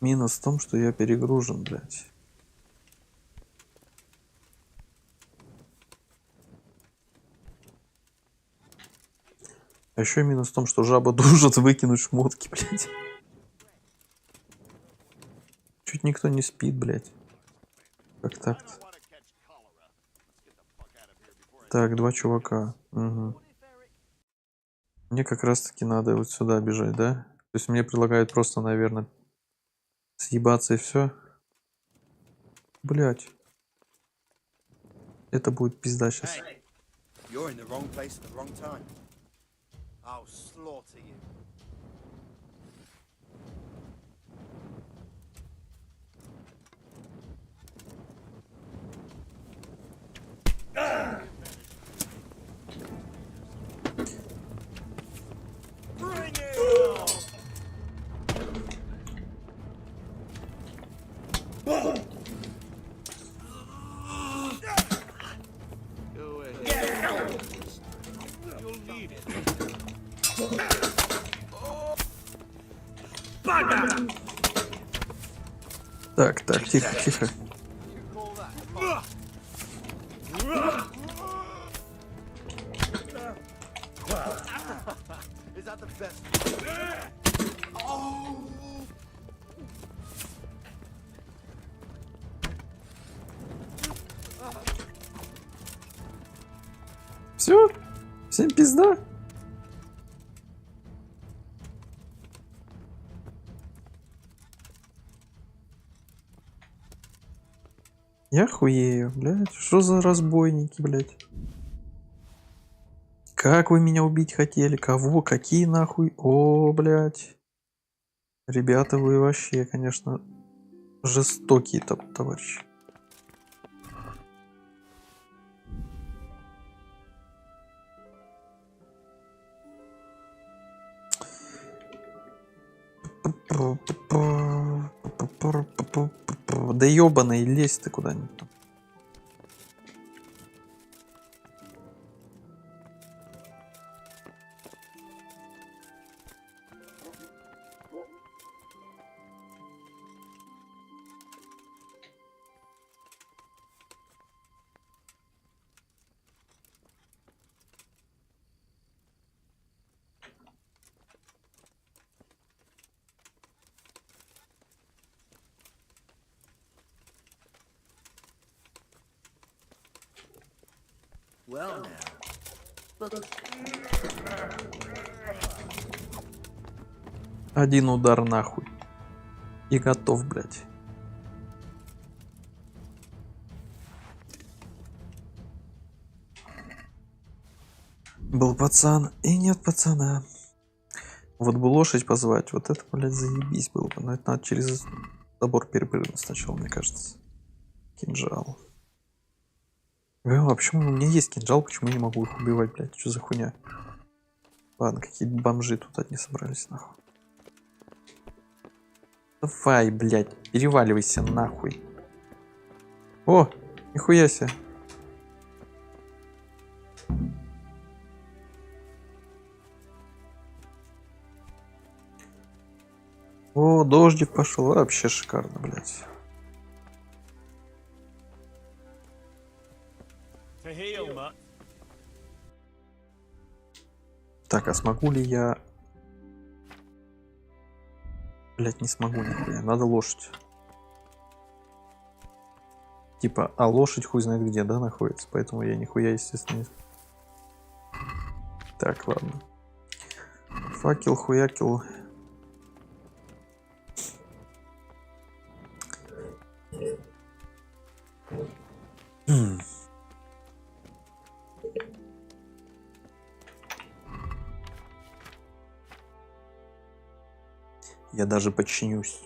Минус в том, что я перегружен, блядь. А еще минус в том, что жаба душит выкинуть шмотки, блядь. Чуть никто не спит, блядь. Как так-то? Так, 2 чувака. Угу. Мне как раз таки надо вот сюда бежать, да? То есть мне предлагают просто, наверное, съебаться и все. Блять. Это будет пизда сейчас. You're in the wrong place at the wrong time. I'll slaughter you. Bring it on! Go ahead. You'll need it. Так, так, тихо, тихо. Is that the best? Все? Всем пизда? Я хуею, блядь. Что за разбойники, блядь? Как вы меня убить хотели? Кого? Какие нахуй? О, блядь. Ребята, вы вообще, конечно, жестокие товарищи. Да ёбаный, лезь ты куда-нибудь там. well now. But Один удар нахуй. И готов, блядь. Был пацан и нет пацана. Вот бы лошадь позвать, вот это, блядь, заебись было бы. Но это надо через забор перепрыгнуть сначала, мне кажется. Кинжал. А почему у меня есть кинжал, почему я не могу их убивать, блядь? Что за хуйня? Ладно, какие бомжи тут одни собрались, нахуй. Давай, блядь, переваливайся нахуй. О, нихуя себе. О, дождик пошел, вообще шикарно, блядь. Так, а смогу ли я... Блять, не смогу нихуя. Надо лошадь. Типа, а лошадь хуй знает где, да, находится. Поэтому я нихуя, естественно, не... Так, ладно. Факел, хуякел. Я даже подчинюсь.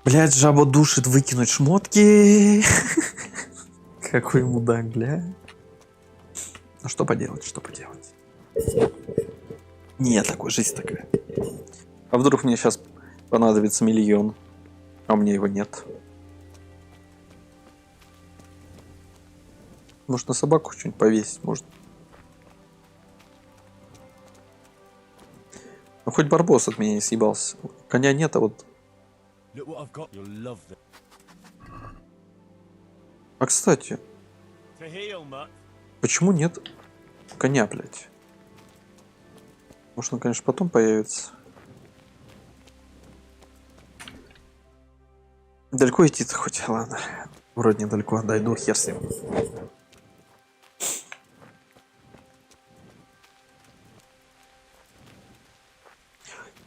Блять, жаба душит, выкинуть шмотки. Какой мудак, бля. Ну что поделать, что поделать. Нет, такой жизнь такая. А вдруг мне сейчас понадобится 1 миллион, а у меня его нет. Может, на собаку что-нибудь повесить можно. Ну хоть барбос от меня не съебался. Коня нет, а вот... А кстати, почему нет коня, блядь? Может, он, конечно, потом появится. Далеко идти-то хоть, ладно. Вроде недалеко, дойду, хер с ним.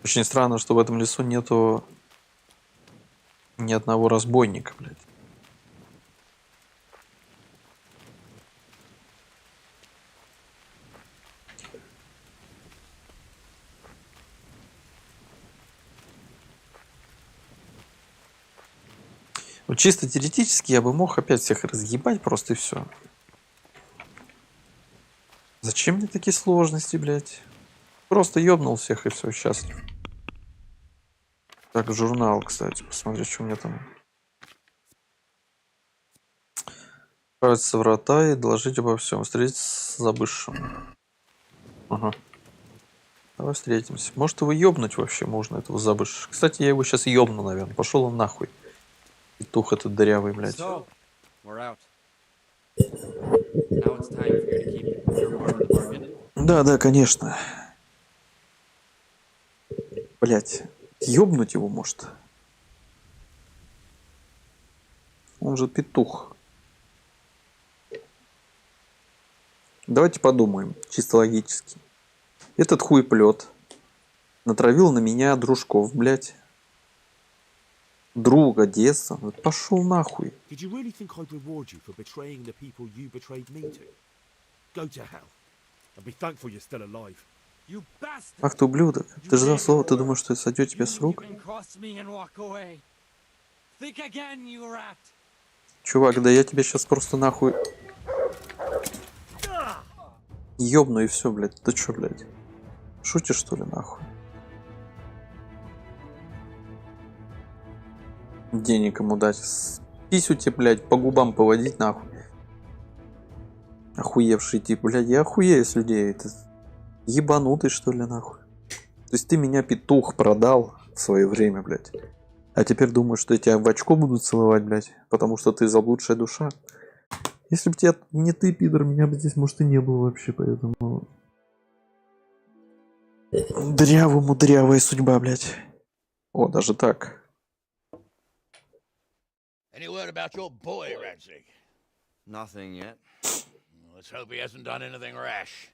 Очень странно, что в этом лесу нету ни одного разбойника, блядь. Вот чисто теоретически я бы мог опять всех разъебать просто и все. Зачем мне такие сложности, блядь? Просто ёбнул всех и все, счастлив. Так, журнал, кстати, посмотри, что у меня там. Отправиться в врата и доложить обо всем. Встретиться с забывшим. Ага. Давай встретимся. Может, его ёбнуть вообще можно, этого забывшего. Кстати, я его сейчас ёбну, наверное. Пошел он нахуй. Петух этот дырявый, блядь. So, we're out. Now it's time for you to keep your word of the bargain. Да, да, конечно. Блять, ёбнуть его может. Он же петух. Давайте подумаем, чисто логически. Этот хуеплет натравил на меня дружков, блять. Друга детства. Вот пошел нахуй. Did you really think I'd reward you for betraying the people you betrayed me to? Go to hell. And be thankful you're still alive. You bastard! Ах ты ублюдок. Ты же дал слово, ты думаешь, что это сойдет тебе с рук? Чувак, да я тебя сейчас просто нахуй ёбну и все, блядь. Ты чё, блядь? Шутишь, что ли, нахуй? Денег ему дать. Писю тебе, блядь, по губам поводить, нахуй. Охуевший тип, блядь. Я охуею с людей. Ты ебанутый, что ли, нахуй? То есть ты меня, петух, продал в свое время, блядь. А теперь думаешь, что я тебя в очко буду целовать, блядь? Потому что ты заблудшая душа? Если бы тебя не ты, пидор, меня бы здесь, может, и не было вообще, поэтому... Дрявая судьба, блядь. О, даже так. Any word about your boy, Radzig? Nothing yet. Let's hope he hasn't done anything rash.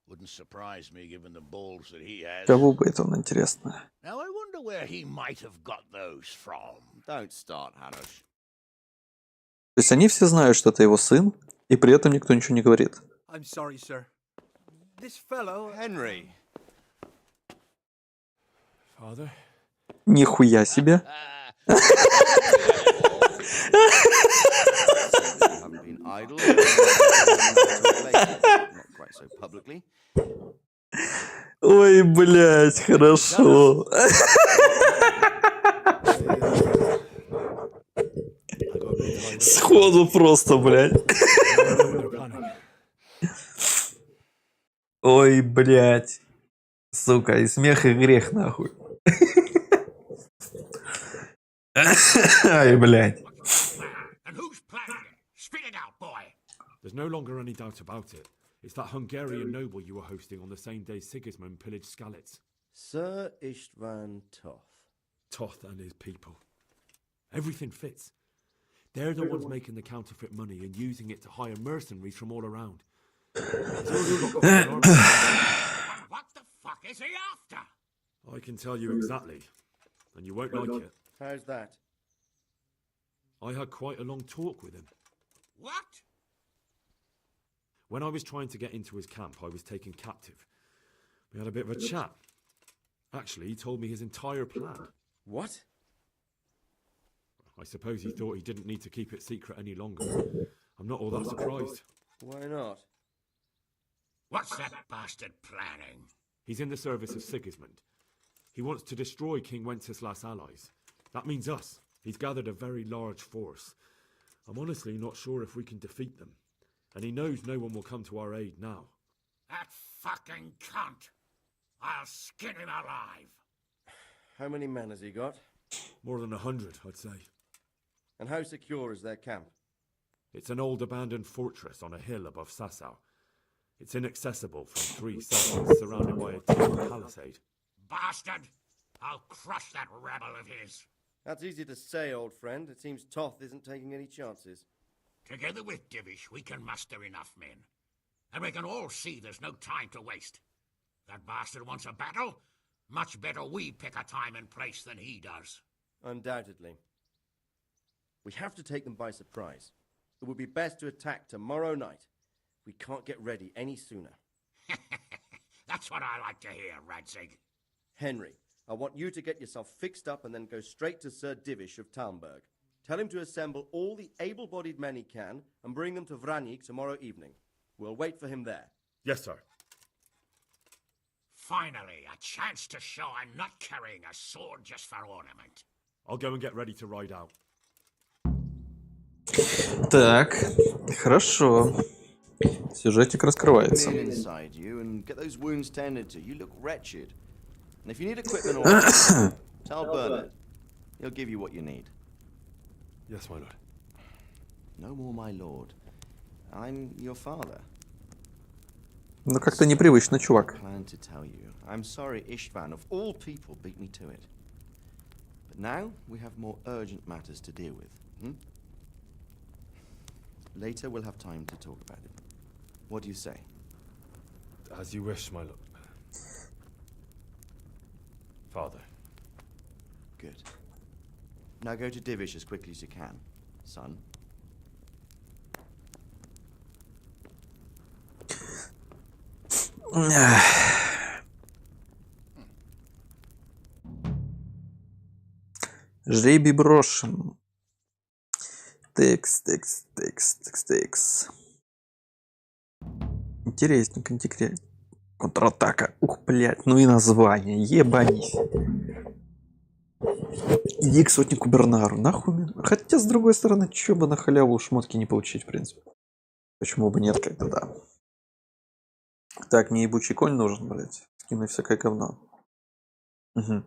Wouldn't surprise me given the balls that he has. Кого бы это он, интересно? Now I wonder where he might have got those from. Don't start, Hanush. То есть они все знают, что это его сын, и при этом никто ничего не говорит. I'm sorry, sir. This fellow... Henry. Father? Нихуя себе. Haven't been idle. Not quite so publicly. Ой, блядь, хорошо. Сходу просто, блядь. Ой, блядь. Сука, и смех, и грех, нахуй. Ай, блядь. And who's planning it? Spit it out, boy. There's no longer any doubt about it. It's that Hungarian noble you were hosting on the same day Sigismund pillaged Skalitz. Sir Istvan Toth. Toth and his people. Everything fits. They're the ones making the counterfeit money and using it to hire mercenaries from all around. What the fuck is he after? I can tell you exactly, and you won't like it. How's that? I had quite a long talk with him. What? When I was trying to get into his camp, I was taken captive. We had a bit of a chat. Actually, he told me his entire plan. What? I suppose he thought he didn't need to keep it secret any longer. I'm not all that surprised. Why not? What's that bastard planning? He's in the service of Sigismund. He wants to destroy King Wenceslas' allies. That means us. He's gathered a very large force. I'm honestly not sure if we can defeat them. And he knows no one will come to our aid now. That fucking cunt. I'll skin him alive. How many men has he got? More than 100, I'd say. And how secure is their camp? It's an old abandoned fortress on a hill above Sasau. It's inaccessible from 3 sides, surrounded by a tall palisade. Bastard! I'll crush that rebel of his. That's easy to say, old friend. It seems Toth isn't taking any chances. Together with Divish, we can muster enough men. And we can all see there's no time to waste. That bastard wants a battle? Much better we pick a time and place than he does. Undoubtedly. We have to take them by surprise. It would be best to attack tomorrow night. We can't get ready any sooner. That's what I like to hear, Radzig. Henry, I want you to get yourself fixed up and then go straight to Sir Divish of Talmberg. Tell him to assemble all the able-bodied men he can and bring them to Vranik tomorrow evening. We'll wait for him there. Yes, sir. Finally, a chance to show I'm not carrying a sword just for ornament. I'll go and get ready to ride out. Так, хорошо. Сюжетик раскрывается. Inside you and get those wounds tended to. You look wretched. And if you need equipment or tell Bernard. He'll give you what you need. Yes, my lord. No more, my lord. I'm your father. Ну как-то непривычно, чувак. Plan to tell you. I'm sorry Istvan of all people beat me to it. But now we have more urgent matters to deal with. Later we'll have time to talk about it. What do you say? As you wish, my lord. Father. Good. Now go to Divish as quickly as you can, son. Жребий брошен. Текс. Интересненько, интересненько. Контратака. Ух, блядь, ну и название. Ебанись. Иди к сотнику Бернару. Нахуй мне. Хотя, с другой стороны, чё бы на халяву шмотки не получить, в принципе. Почему бы нет, как-то да. Так, мне ебучий конь нужен, блядь. Скину всякое говно. Угу.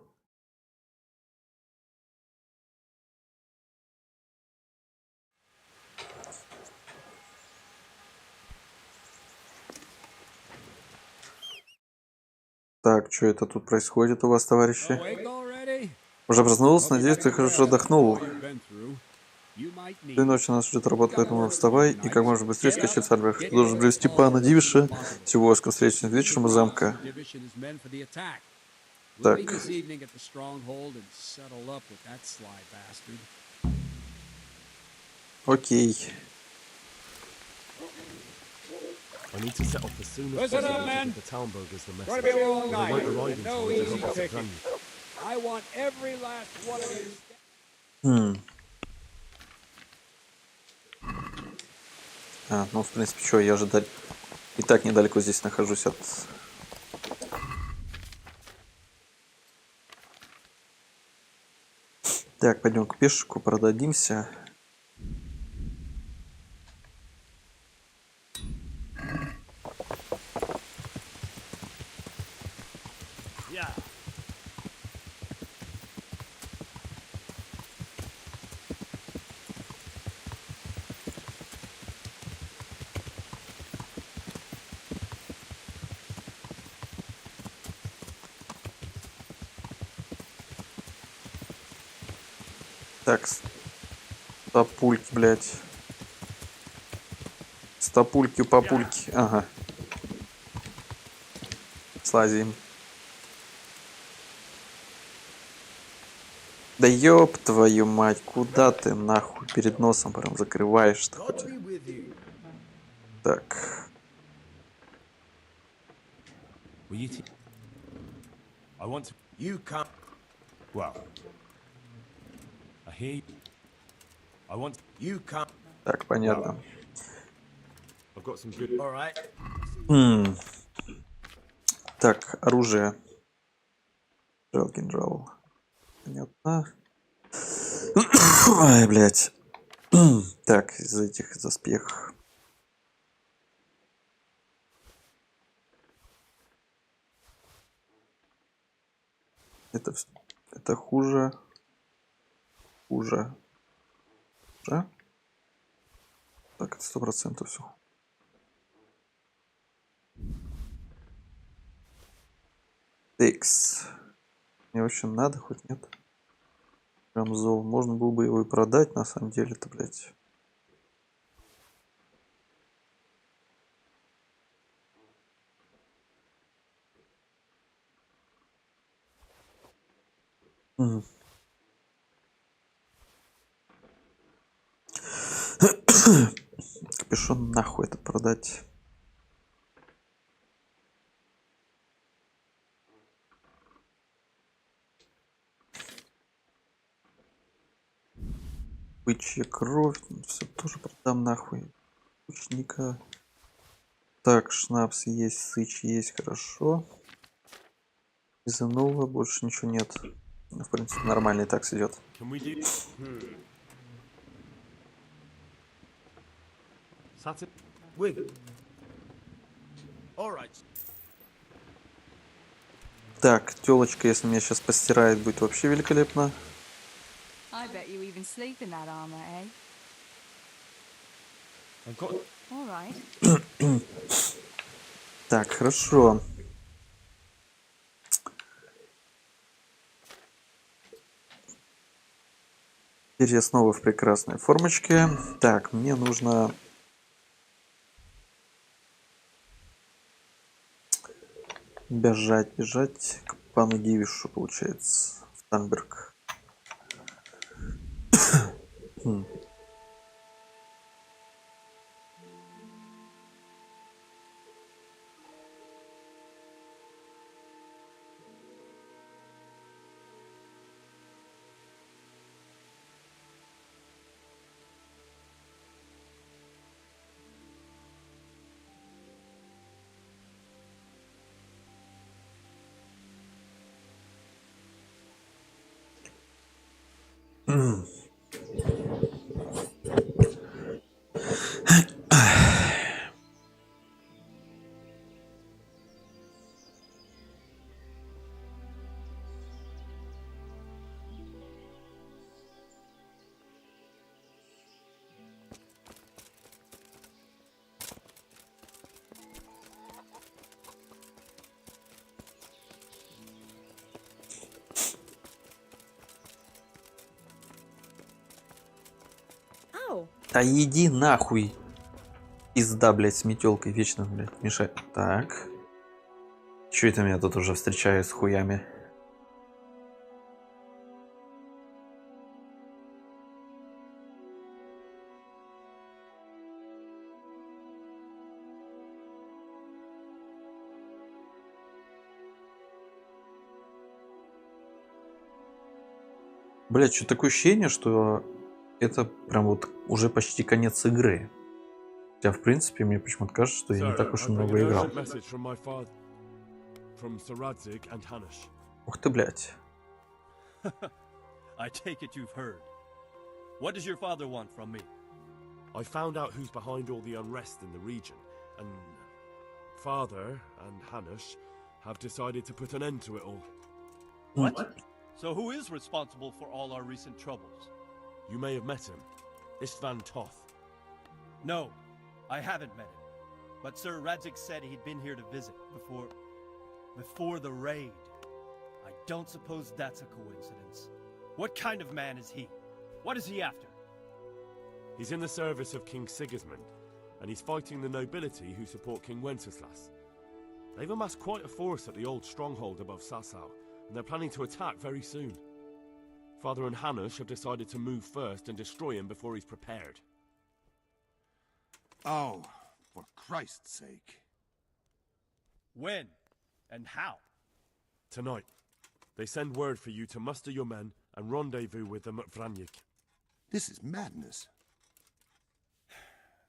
Так, что это тут происходит у вас, товарищи? Уже проснулся? Надеюсь, ты хорошо отдохнул. Всю ночь нас ждет работа, поэтому вставай и как можно быстрее скачай в Тарберг. Ты должен привести пана Дивиша всего войска встречи вечером у замка. Так. Окей. I need to set off as soon as possible to give the Talmburgers the message. They won't arrive in time to help us at Vranny. I want every last one of you. Ну, в принципе, что, я же и так недалеко здесь нахожусь от... Так, пойдем к пешку, продадимся. Так, стопульки, блядь. Стопульки, папульки. Ага. Слазим. Да ёб твою мать, куда ты нахуй перед носом прям закрываешь-то? Так. You can't. Well, I hear you. I want. You can't. Так, понятно. I've got some good. All right. Так, оружие. Кинжал. Понятно. Ай, блядь. Так, из этих доспех. Это хуже. Хуже. Так, это 100% все. Текс. Мне вообще надо, хоть нет? Прям зол. Можно было бы его и продать, на самом деле-то, блядь. Капюшон нахуй этот продать. Бычья кровь. Все тоже продам нахуй. Лучника. Так, шнапс есть, сыч есть, хорошо. Из иного больше ничего нет. В принципе, нормально и так сойдет. Так, телочка, если меня сейчас постирает, будет вообще великолепно. I bet you even sleep in that armor, eh? All right. Так, хорошо. Теперь я снова в прекрасной формочке. Так, мне нужно... бежать к пану Дивишу, получается, в Танберг. Да иди нахуй. Пизда, блядь, с метелкой вечно, блядь, мешает. Так. Чё это меня тут уже встречают с хуями? Блядь, что такое ощущение, что это прям вот уже почти конец игры. Хотя, в принципе, мне почему-то кажется, что я не так уж и много играл. Ух ты, блядь. I take it you've heard. What does your father want from me? I found out who's behind all the unrest in the region, and Father and Hanush have decided to put an end to it all. What? So who is responsible for all our recent troubles? You may have met him. Istvan Toth. No, I haven't met him. But Sir Radzik said he'd been here to visit before the raid. I don't suppose that's a coincidence. What kind of man is he? What is he after? He's in the service of King Sigismund, and he's fighting the nobility who support King Wenceslas. They've amassed quite a force at the old stronghold above Sasau, and they're planning to attack very soon. Father and Hanush have decided to move first and destroy him before he's prepared. Oh, for Christ's sake. When? And how? Tonight. They send word for you to muster your men and rendezvous with them at Vranyik. This is madness.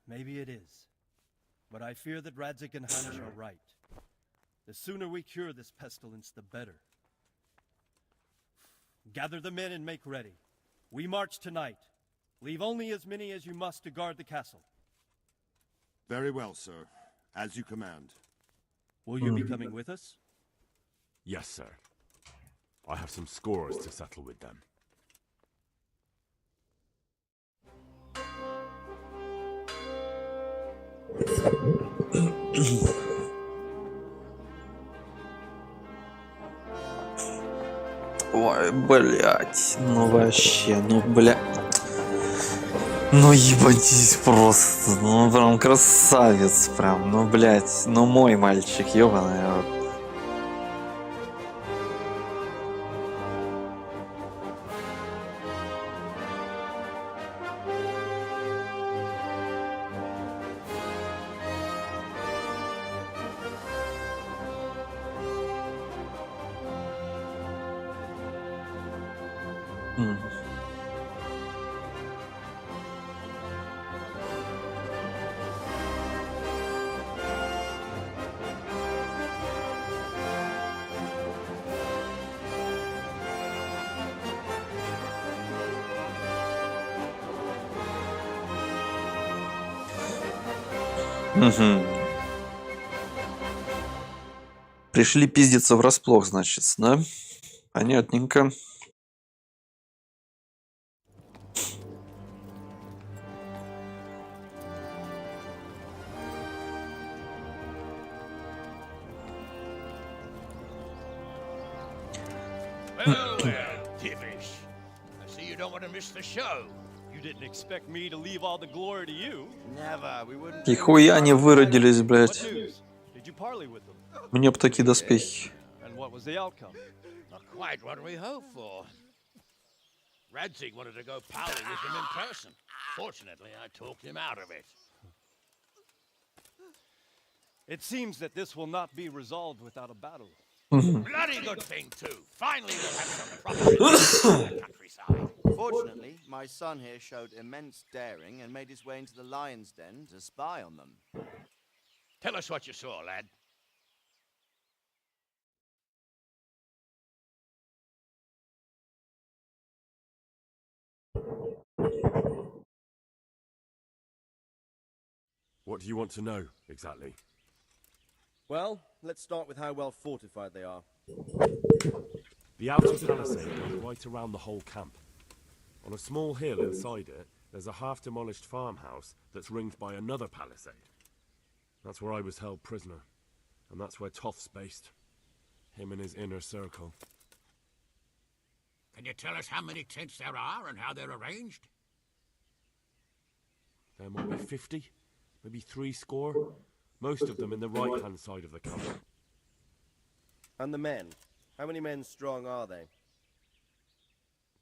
Maybe it is. But I fear that Radzik and Hanush are right. The sooner we cure this pestilence, the better. Gather the men and make ready. We march tonight. Leave only as many as you must to guard the castle. Very well, sir. As you command. Will you be coming with us? Yes, sir. I have some scores to settle with them. Ой, блядь, ну вообще, ну бля. Ну ебанись просто, ну прям красавец прям, ну блядь, ну мой мальчик, ёбаный рот. Пришли пиздиться врасплох, значит, да? Понятненько. Well, Divish. I see you don't want to miss the show. You didn't expect me to leave all the glory to you. Never. We wouldn't. И хуя они выродились, блядь. Did you parley with them? Мне бы такие доспехи. And what was the outcome? Not quite what we hoped for. Radzik wanted to go parley with him in person. Fortunately, I talked him out of it. It seems that this will not be resolved without a battle. Bloody good thing, too. Finally, we'll have some proper in the countryside. Fortunately, my son here showed immense daring and made his way into the lion's den to spy on them. Tell us what you saw, lad. What do you want to know, exactly? Well, let's start with how well fortified they are. The outer palisade goes right around the whole camp. On a small hill inside it, there's a half-demolished farmhouse that's ringed by another palisade. That's where I was held prisoner, and that's where Toth's based. Him and his inner circle. Can you tell us how many tents there are and how they're arranged? There might be 50, maybe 60, most of them in the right-hand side of the camp. And the men? How many men strong are they?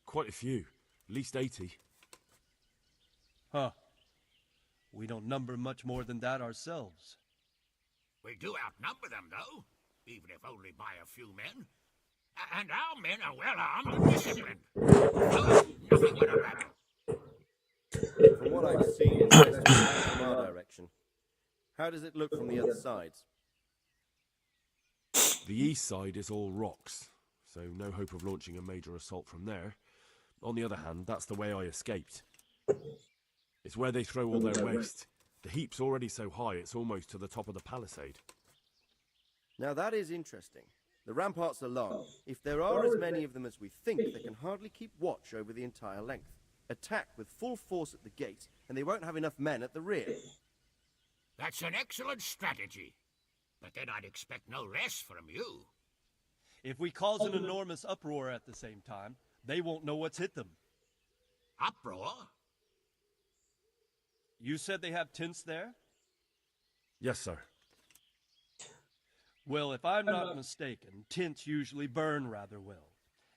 Quite a few, at least 80. Huh. We don't number much more than that ourselves. We do outnumber them, though, even if only by a few men. And our men are well armed and disciplined. So, nothing but a rabble. From what I've seen, it's best to attack from our direction. How does it look from the other sides? The east side is all rocks, so no hope of launching a major assault from there. On the other hand, that's the way I escaped. It's where they throw all their waste. The heap's already so high, it's almost to the top of the palisade. Now that is interesting. The ramparts are long. If there are as many of them as we think, they can hardly keep watch over the entire length. Attack with full force at the gate, and they won't have enough men at the rear. That's an excellent strategy. But then I'd expect no less from you. If we cause an enormous uproar at the same time, they won't know what's hit them. Uproar? You said they have tents there? Yes, sir. Well, if I'm not mistaken, tents usually burn rather well.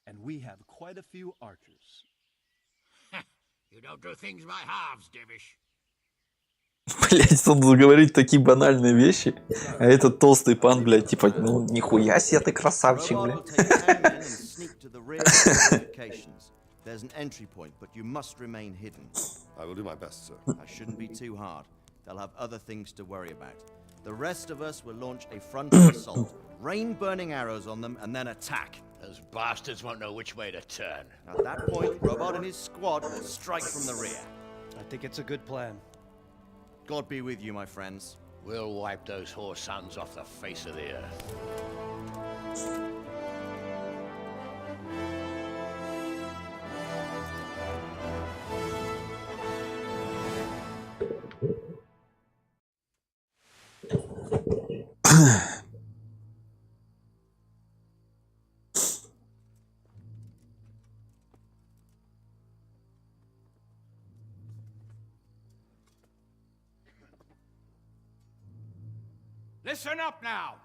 And we have quite a few archers. You don't do things by halves, Divish. Блять, он говорит такие банальные вещи, а этот толстый пан, блядь, типа, ну нихуя себе ты красавчик, блядь. There's an entry point, but you must remain hidden. I will do my best, sir. That shouldn't be too hard. They'll have other things to worry about. The rest of us will launch a frontal assault, rain burning arrows on them, and then attack. Those bastards won't know which way to turn. At that point, Robot and his squad will strike from the rear. I think it's a good plan. God be with you, my friends. We'll wipe those whore sons off the face of the earth. Listen up now.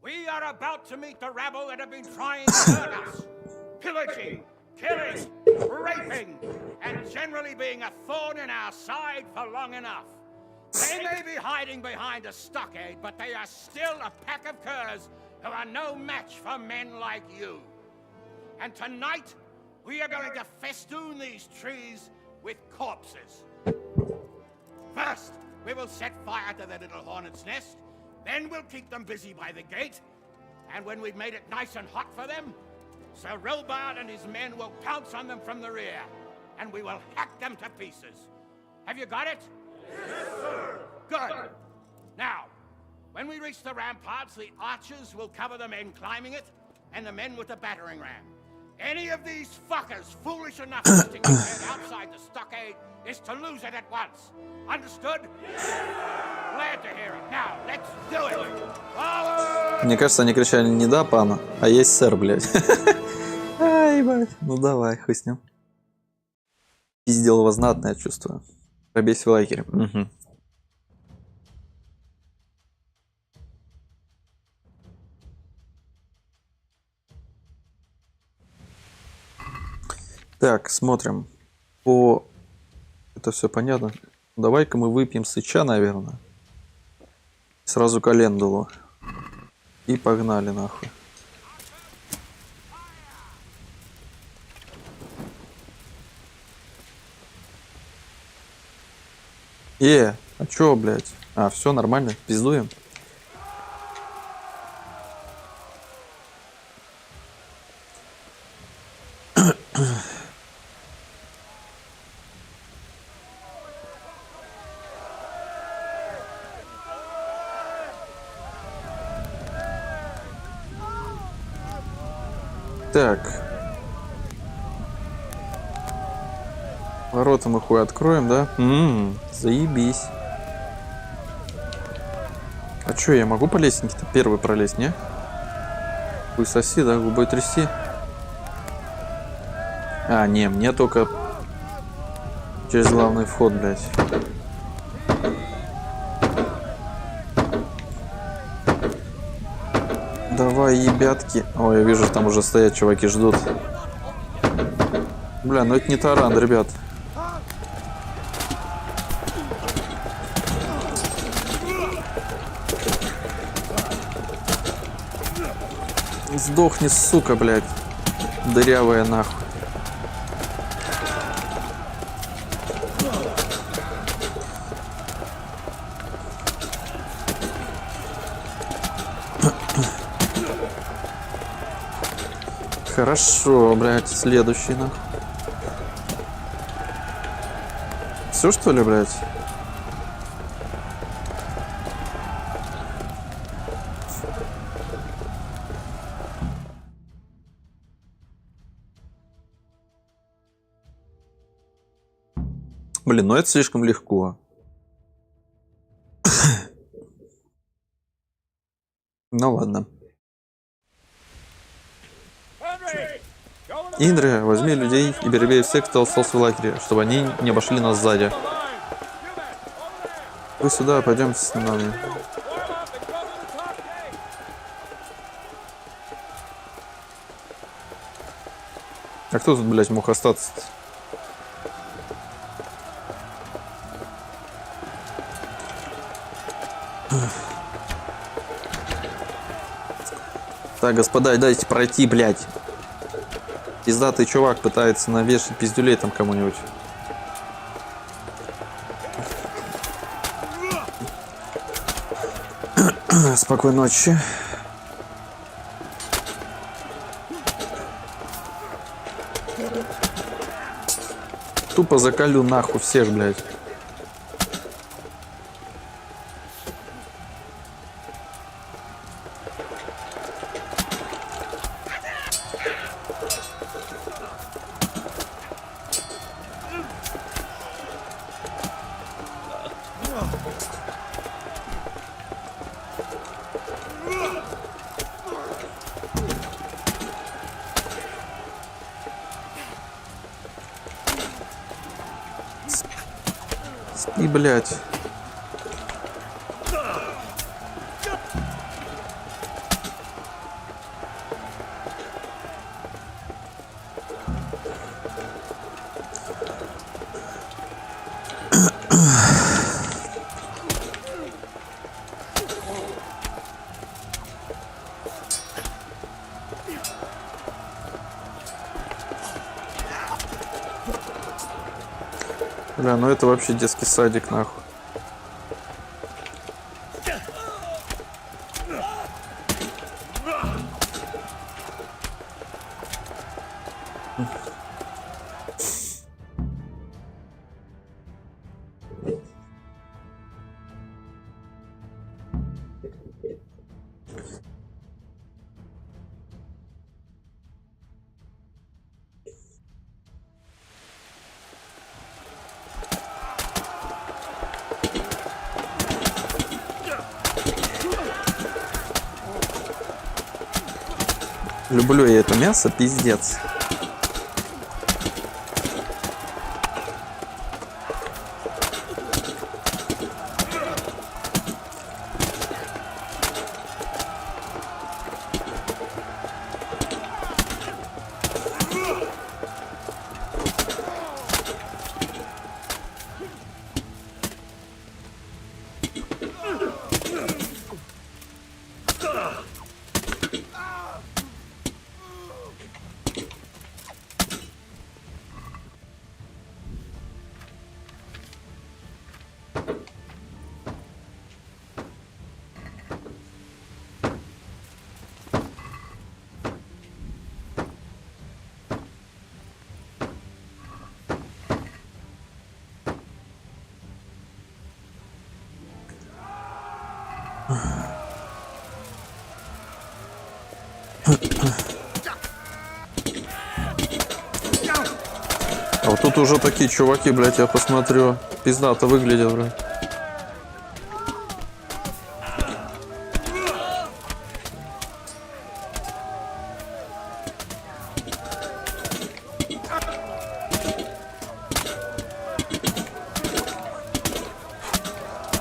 We are about to meet the rabble that have been trying to hurt us. Pillaging, killing, raping, and generally being a thorn in our side for long enough. They may be hiding behind a stockade, but they are still a pack of curs who are no match for men like you. And tonight, we are going to festoon these trees with corpses. First, we will set fire to their little hornet's nest. Then we'll keep them busy by the gate. And when we've made it nice and hot for them, Sir Robard and his men will pounce on them from the rear. And we will hack them to pieces. Have you got it? Yes, sir. Good. Now, when we reach the ramparts, the archers will cover the men climbing it, and the men with the battering ram. Any of these fuckers foolish enough to stick his head outside the stockade is to lose it at once. Understood? Glad to hear it. Now, let's do it. Forward! Мне кажется, они кричали не да, пана, а есть сэр, блядь. Ай, блядь. Ну давай, хуй с ним. Пиздел его знатно, я чувствую. Пробейся в лагере. Угу. Так, смотрим. По... Это все понятно. Давай-ка мы выпьем сыча, наверное. Сразу календулу. И погнали нахуй. А чё, блядь? А, все нормально, пиздуем. Так. Ворота мы хуй откроем, да? Заебись. А чё, я могу по лестнике-то первый пролезть, не? Хуй соси, да, губой трясти. А, не, мне только Через главный вход, блядь. Давай, ебятки. Ой, я вижу, там уже стоят чуваки, ждут. Бля, ну это не таран, ребят. Сдохни, сука, блядь. Дырявая нахуй. Хорошо, блядь, следующий нахуй. Все, что ли, блядь? Блин, ну это слишком легко. Ну ладно. Индре, возьми людей и перебей всех, кто остался в лагере, чтобы они не обошли нас сзади. Вы сюда, пойдемте с нами. А кто тут, блядь, мог остаться-то? Так, господа, дайте пройти, блядь. Пиздатый чувак пытается навешать пиздюлей там кому-нибудь. Спокойной ночи. Тупо заколю нахуй всех, блядь. И, блядь. Бля, ну это вообще детский садик, нахуй. Люблю я это мясо, пиздец. А вот тут уже такие чуваки, блядь, я посмотрю. Пиздато выглядят, блядь.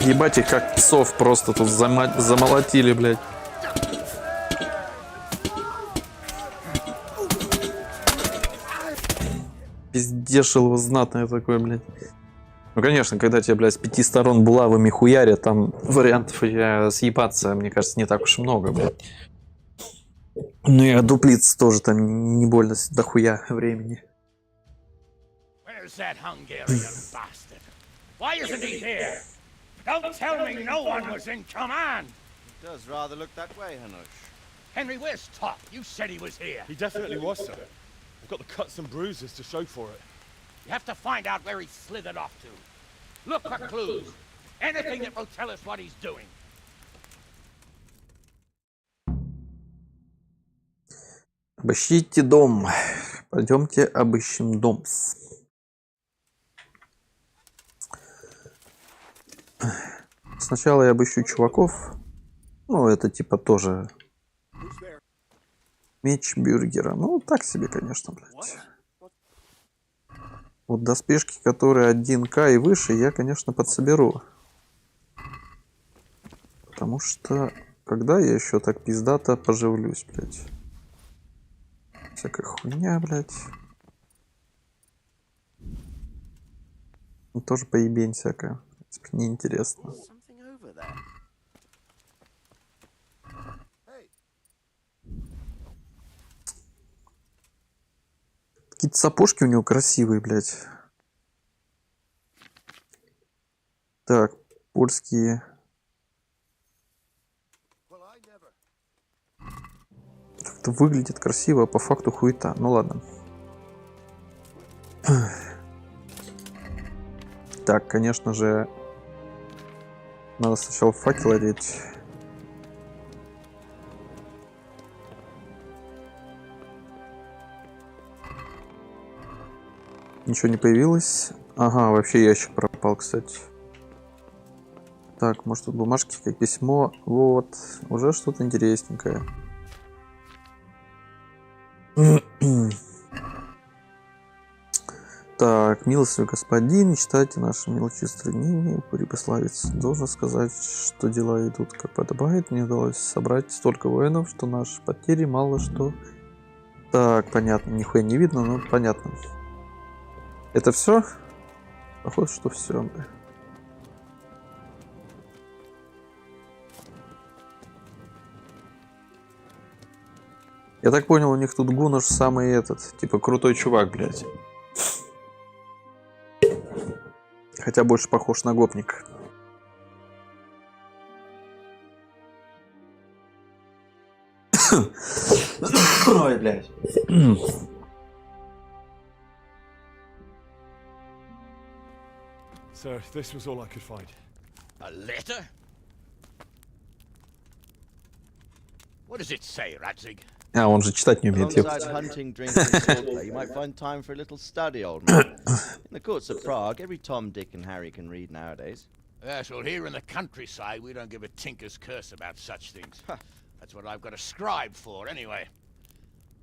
Ебать их как псов просто тут замолотили, блядь. Пиздешил его знатное такое, блядь. Ну, конечно, когда тебя, блядь, с 5 сторон булавами хуярят, там вариантов съебаться, мне кажется, не так уж и много, блядь. Ну и одуплиться тоже там не больно дохуя времени. Where's that Hungarian bastard? Why isn't he here? Don't tell me no one was in command! It does rather look that way, Hanush. Henry, where's Top? You said he was here. He definitely was, sir. I've got the cuts and bruises to show for it. You have to find out where he slithered off to. Look for clues. Anything that will tell us what he's doing. Обыщите дом. Пойдемте обыщем дом. Сначала я обыщу чуваков. Ну, это типа тоже меч бюргера. Ну, так себе, конечно, блядь. Вот доспешки, которые 1К и выше, я, конечно, подсоберу. Потому что когда я еще так пиздато поживлюсь, блядь. Всякая хуйня, блядь. Ну, тоже поебень всякая. Неинтересно. Какие-то сапожки у него красивые, блядь. Так, польские. Как-то выглядит красиво, а по факту хуета. Ну ладно. Так, конечно же, надо сначала факел одеть. Ничего не появилось. Ага, вообще ящик пропал, кстати. Так, может тут бумажки, как письмо. Вот, уже что-то интересненькое. Так, милостивый господин, читайте наши мелочи страдания, припославец. Должен сказать, что дела идут как подобает. Мне удалось собрать столько воинов, что наши потери мало что... Так, понятно, нихуя не видно, но понятно. Это все? Походу, что все. Я так понял, у них тут Гунуш самый этот, типа крутой чувак, блядь. Хотя больше похож на гопник. Ой, блядь. Sir, this was all I could find. A letter? What does it say, Radzig? А, он же читать не умеет. Alongside hunting, drinking, and swordplay, you might find time for a little study, old man. In the courts of Prague, every Tom, Dick, and Harry can read nowadays. Yes, well, here in the countryside, we don't give a tinker's curse about such things. That's what I've got a scribe for, anyway.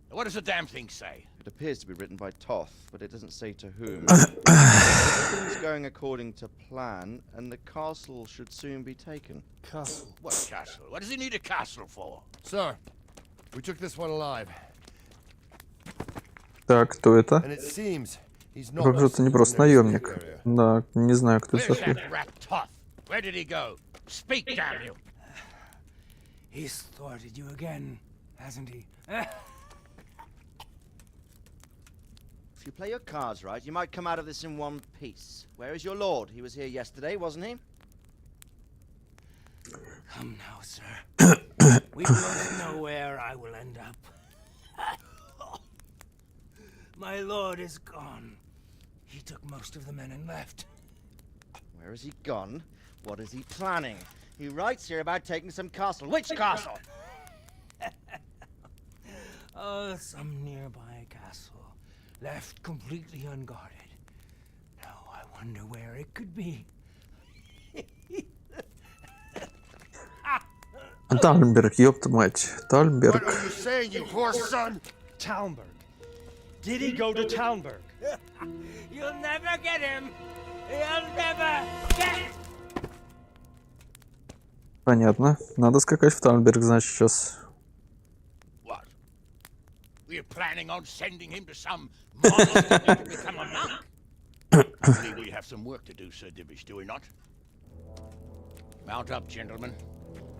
What does the damn thing say? It appears to be written by Toth, but it doesn't say to whom. Everything's going according to plan, and the castle should soon be taken. Castle? What castle? What does he need a castle for? Sir, we took this one alive. Так, кто это? And it seems he's not Похоже, это не просто наемник. Да, не знаю, кто это. Where's that rat Toth? Where did he go? Speak, damn you! He's thwarted you again, hasn't he? If you play your cards right, you might come out of this in one piece. Where is your lord? He was here yesterday, wasn't he? Come now, sir. We both know where I will end up. My lord is gone. He took most of the men and left. Where has he gone? What is he planning? He writes here about taking some castle. Which castle? Oh, some nearby castle. Left completely unguarded. Now I wonder where it could be. Тальберг, ёпта мать. Тальберг. What are you saying, you horse son? Talmberg. Did he go to Talmberg? You'll never get him. You'll never get. Понятно. Надо скакать в Талберг, значит, сейчас. What? Were you planning on sending him to some monastery to become a monk? I believe we have some work to do, Sir Divish, do we not? Mount up, gentlemen.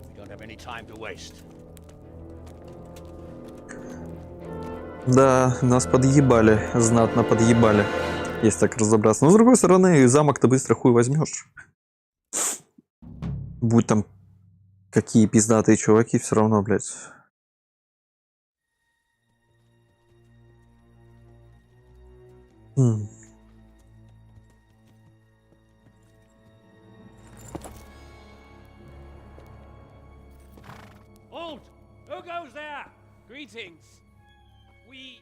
We don't have any time to waste. Да, нас подъебали, знатно подъебали, если так разобраться. Но с другой стороны, замок-то быстро хуй возьмешь. Будь там какие пиздатые чуваки, все равно, блядь. Halt! Who goes there? Greetings. We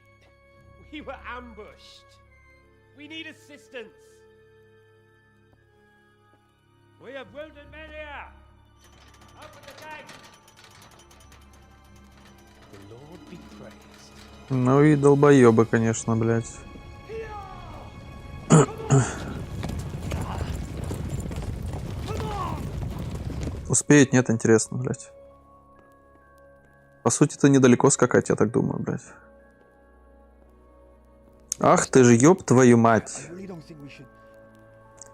were ambushed. We need assistance. We have wounded men here. Open the gate. The Lord be praised. Ну и долбоебы, конечно, блядь. Успеет, нет, интересно, блядь. По сути, это недалеко скакать, я так думаю, блядь. Ах ты же, ёб твою мать.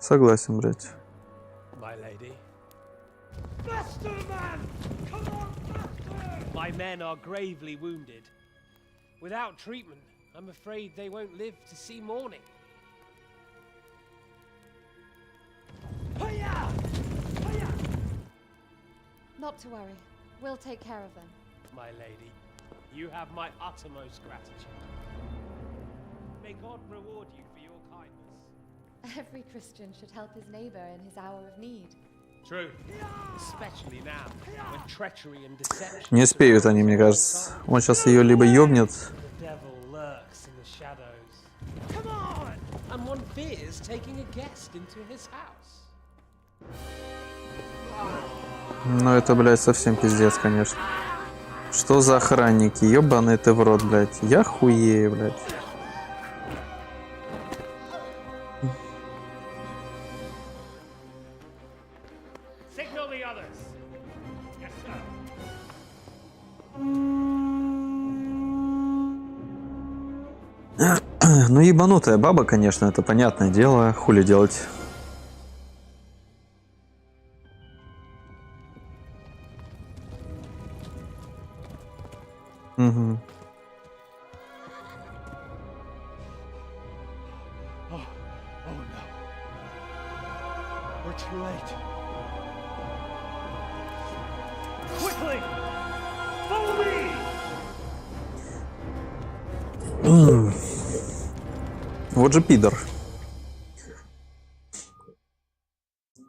Согласен, блядь. My men are gravely wounded. Without treatment, I'm afraid they won't live to see morning. Not to worry. We'll take care of them. My lady, you have my uttermost gratitude. May God reward you for your kindness. Every Christian should help his neighbor in his hour of need. True. Especially now, when treachery and deception. Не успеют они, мне кажется. Он сейчас ее либо ёбнет. The devil lurks in the shadows. Come on! And one fears taking a guest into his house. Ну это, блядь, совсем пиздец, конечно. Что за охранники? Ёбаный ты в рот, блядь. Я хуею, блядь. Signal the others. Yes, sir. Ну ебанутая баба, конечно, это понятное дело. Хули делать. Угу. Oh no. We're too late. Quickly! Follow me! Вот же пидор.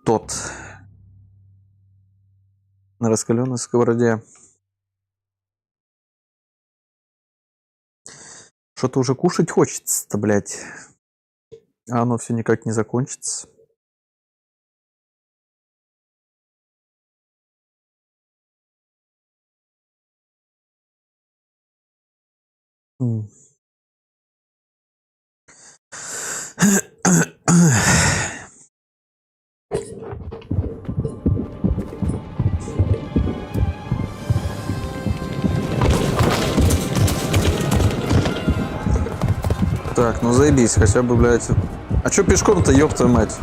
Тот. На раскаленной сковороде. Что-то уже кушать хочется-то, блядь. А оно все никак не закончится. Так, ну заебись, хотя бы, блядь. А чё пешком-то, ёб твою мать?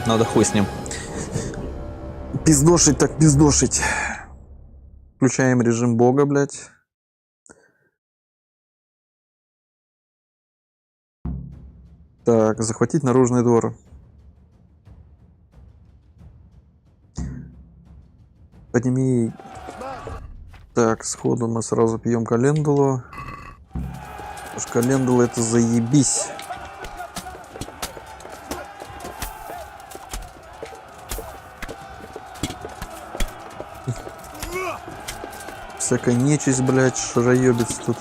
Надо хуй с ним. Пиздошить так пиздошить. Включаем режим бога, блядь. Так, захватить наружный двор. Подними. Так, сходу мы сразу пьем календулу. Потому что календула это заебись. Всякая нечисть, блядь, шароебец тут.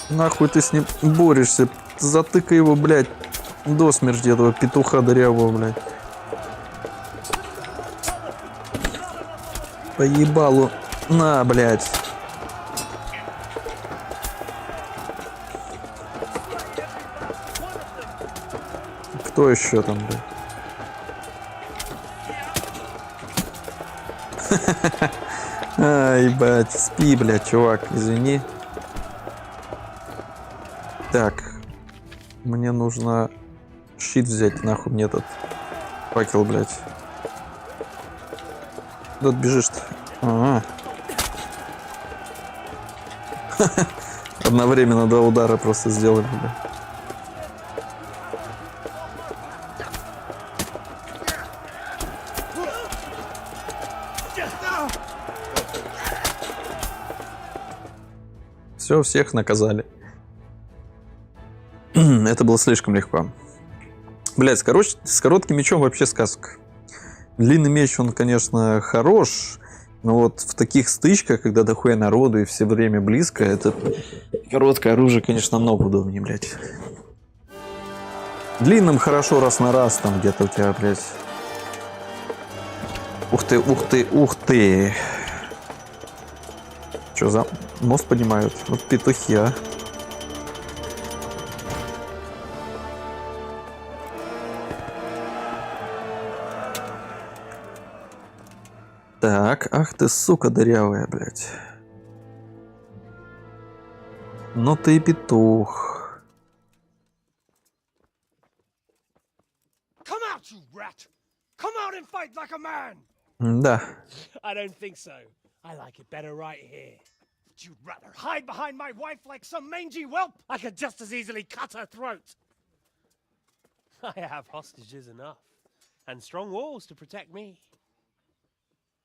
Нахуй ты с ним борешься? Затыкай его, блядь, до смерти этого петуха дырявого, блядь. По ебалу. На, блядь. Кто еще там, блядь? Ай, ебать, спи, блядь, чувак, извини. Так, мне нужно щит взять, нахуй мне этот факел, блядь. Куда ты бежишь-то? Ага. Одновременно 2 удара просто сделали, блядь. Все, всех наказали. Это было слишком легко. Блять, с коротким мечом вообще сказка. Длинный меч, он, конечно, хорош, но вот в таких стычках, когда дохуя народу и все время близко, это короткое оружие, конечно, намного удобнее, блять. Длинным хорошо раз на раз, там где-то у тебя, блять. Ух ты, ух ты, ух ты. Что за мост поднимают? Вот петухи, а. Так, ах ты, сука дырявая, блядь. Ну ты и петух. Come out, you rat! Come out and fight like a man! Да. I don't think so. I like it better right here. Would you rather hide behind my wife like some mangy whelp? I could just as easily cut her throat. I have hostages enough, and strong walls to protect me.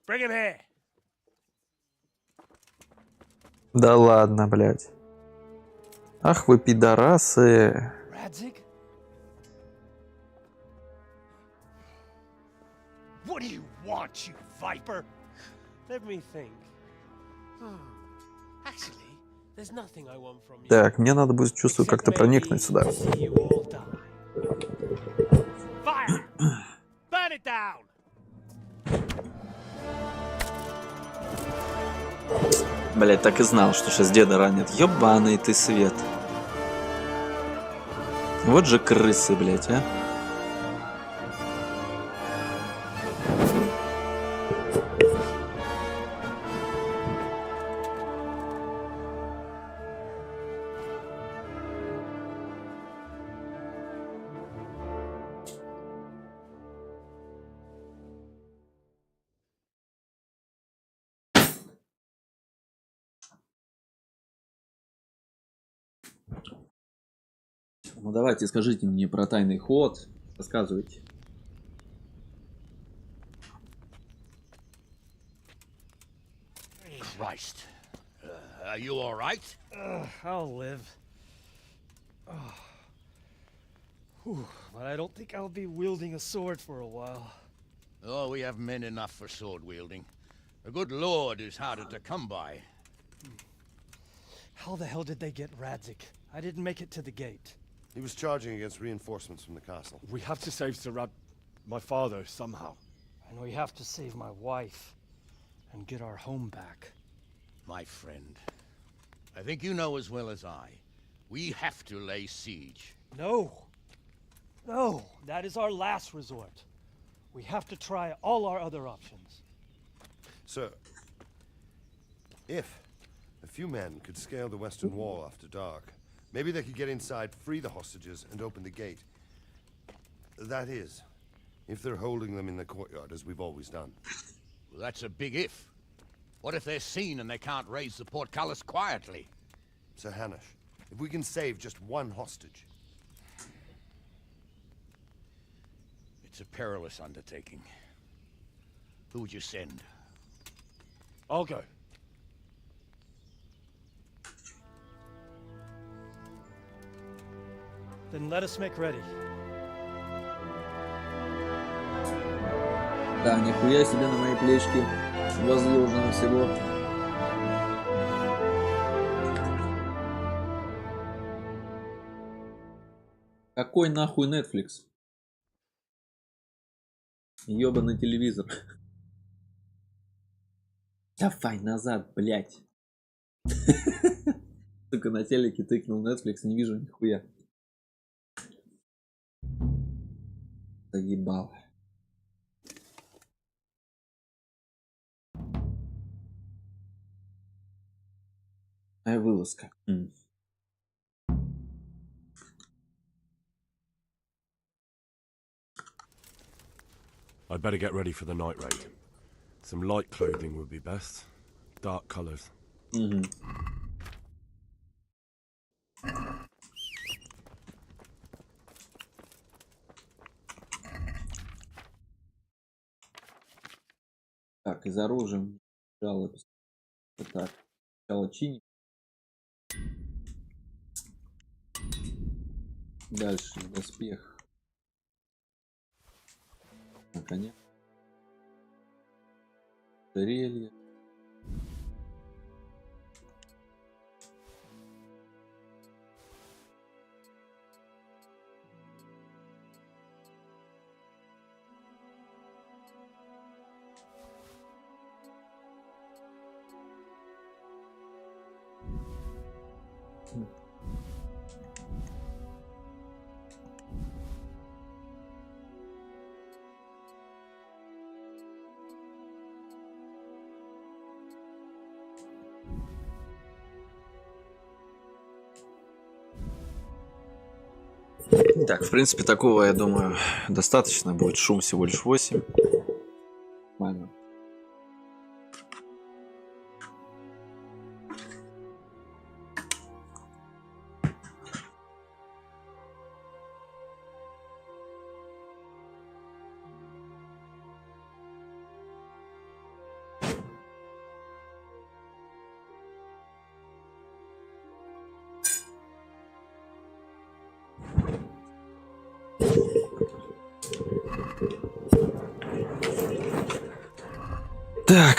Bring him here. Да ладно, блядь. Ах вы пидорасы. Radzig? What do you want, you viper? Let me think. Actually, there's nothing I want from you. Так, мне надо будет, чувствую, как-то проникнуть сюда. Fire! Burn it down! Блять, так и знал, что сейчас деда ранит. Ёбаный ты свет. Вот же крысы, блять, а. Ну давайте, скажите мне про тайный ход. Рассказывайте. Christ. Are you all right? I'll live. Whew, but I don't think I'll be wielding a sword for a while. Oh, we have men enough for sword wielding. A good lord is harder to come by. How the hell did they get Radzig? I didn't make it to the gate. He was charging against reinforcements from the castle. We have to save Sir my father, somehow. And we have to save my wife and get our home back. My friend, I think you know as well as I. We have to lay siege. No! No! That is our last resort. We have to try all our other options. Sir, if a few men could scale the western wall after dark, maybe they could get inside, free the hostages, and open the gate. That is, if they're holding them in the courtyard, as we've always done. Well, that's a big if. What if they're seen and they can't raise the portcullis quietly? Sir Hanush, if we can save just one hostage. It's a perilous undertaking. Who would you send? I'll go. Then let us make ready. Да, нихуя себе на мои плечики возложено всего. Какой нахуй Netflix? Ёбаный телевизор. Давай назад, блядь. Сука, на телеке тыкнул Netflix, не вижу нихуя. Заебал. Вылазка. I'd better get ready for the night raid. Some light clothing would be best. Dark colors. Так, из оружия. Так, сначала чинить. Дальше доспех. Наконец. Ожерелье. Так, в принципе, такого, я думаю, достаточно будет. Шум всего лишь 8. Нормально. Так.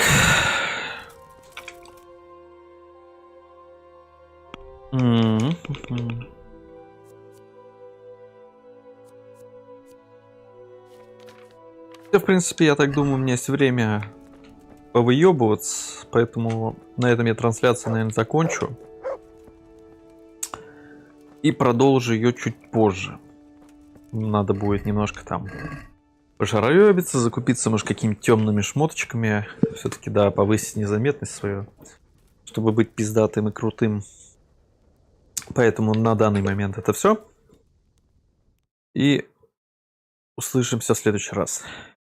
В принципе, я так думаю, у меня есть время повыебываться, поэтому на этом я трансляцию, наверное, закончу. И продолжу ее чуть позже. Надо будет немножко там пошароебиться, закупиться, может, какими-то темными шмоточками. Все-таки, да, повысить незаметность свою, чтобы быть пиздатым и крутым. Поэтому на данный момент это все. И услышимся в следующий раз.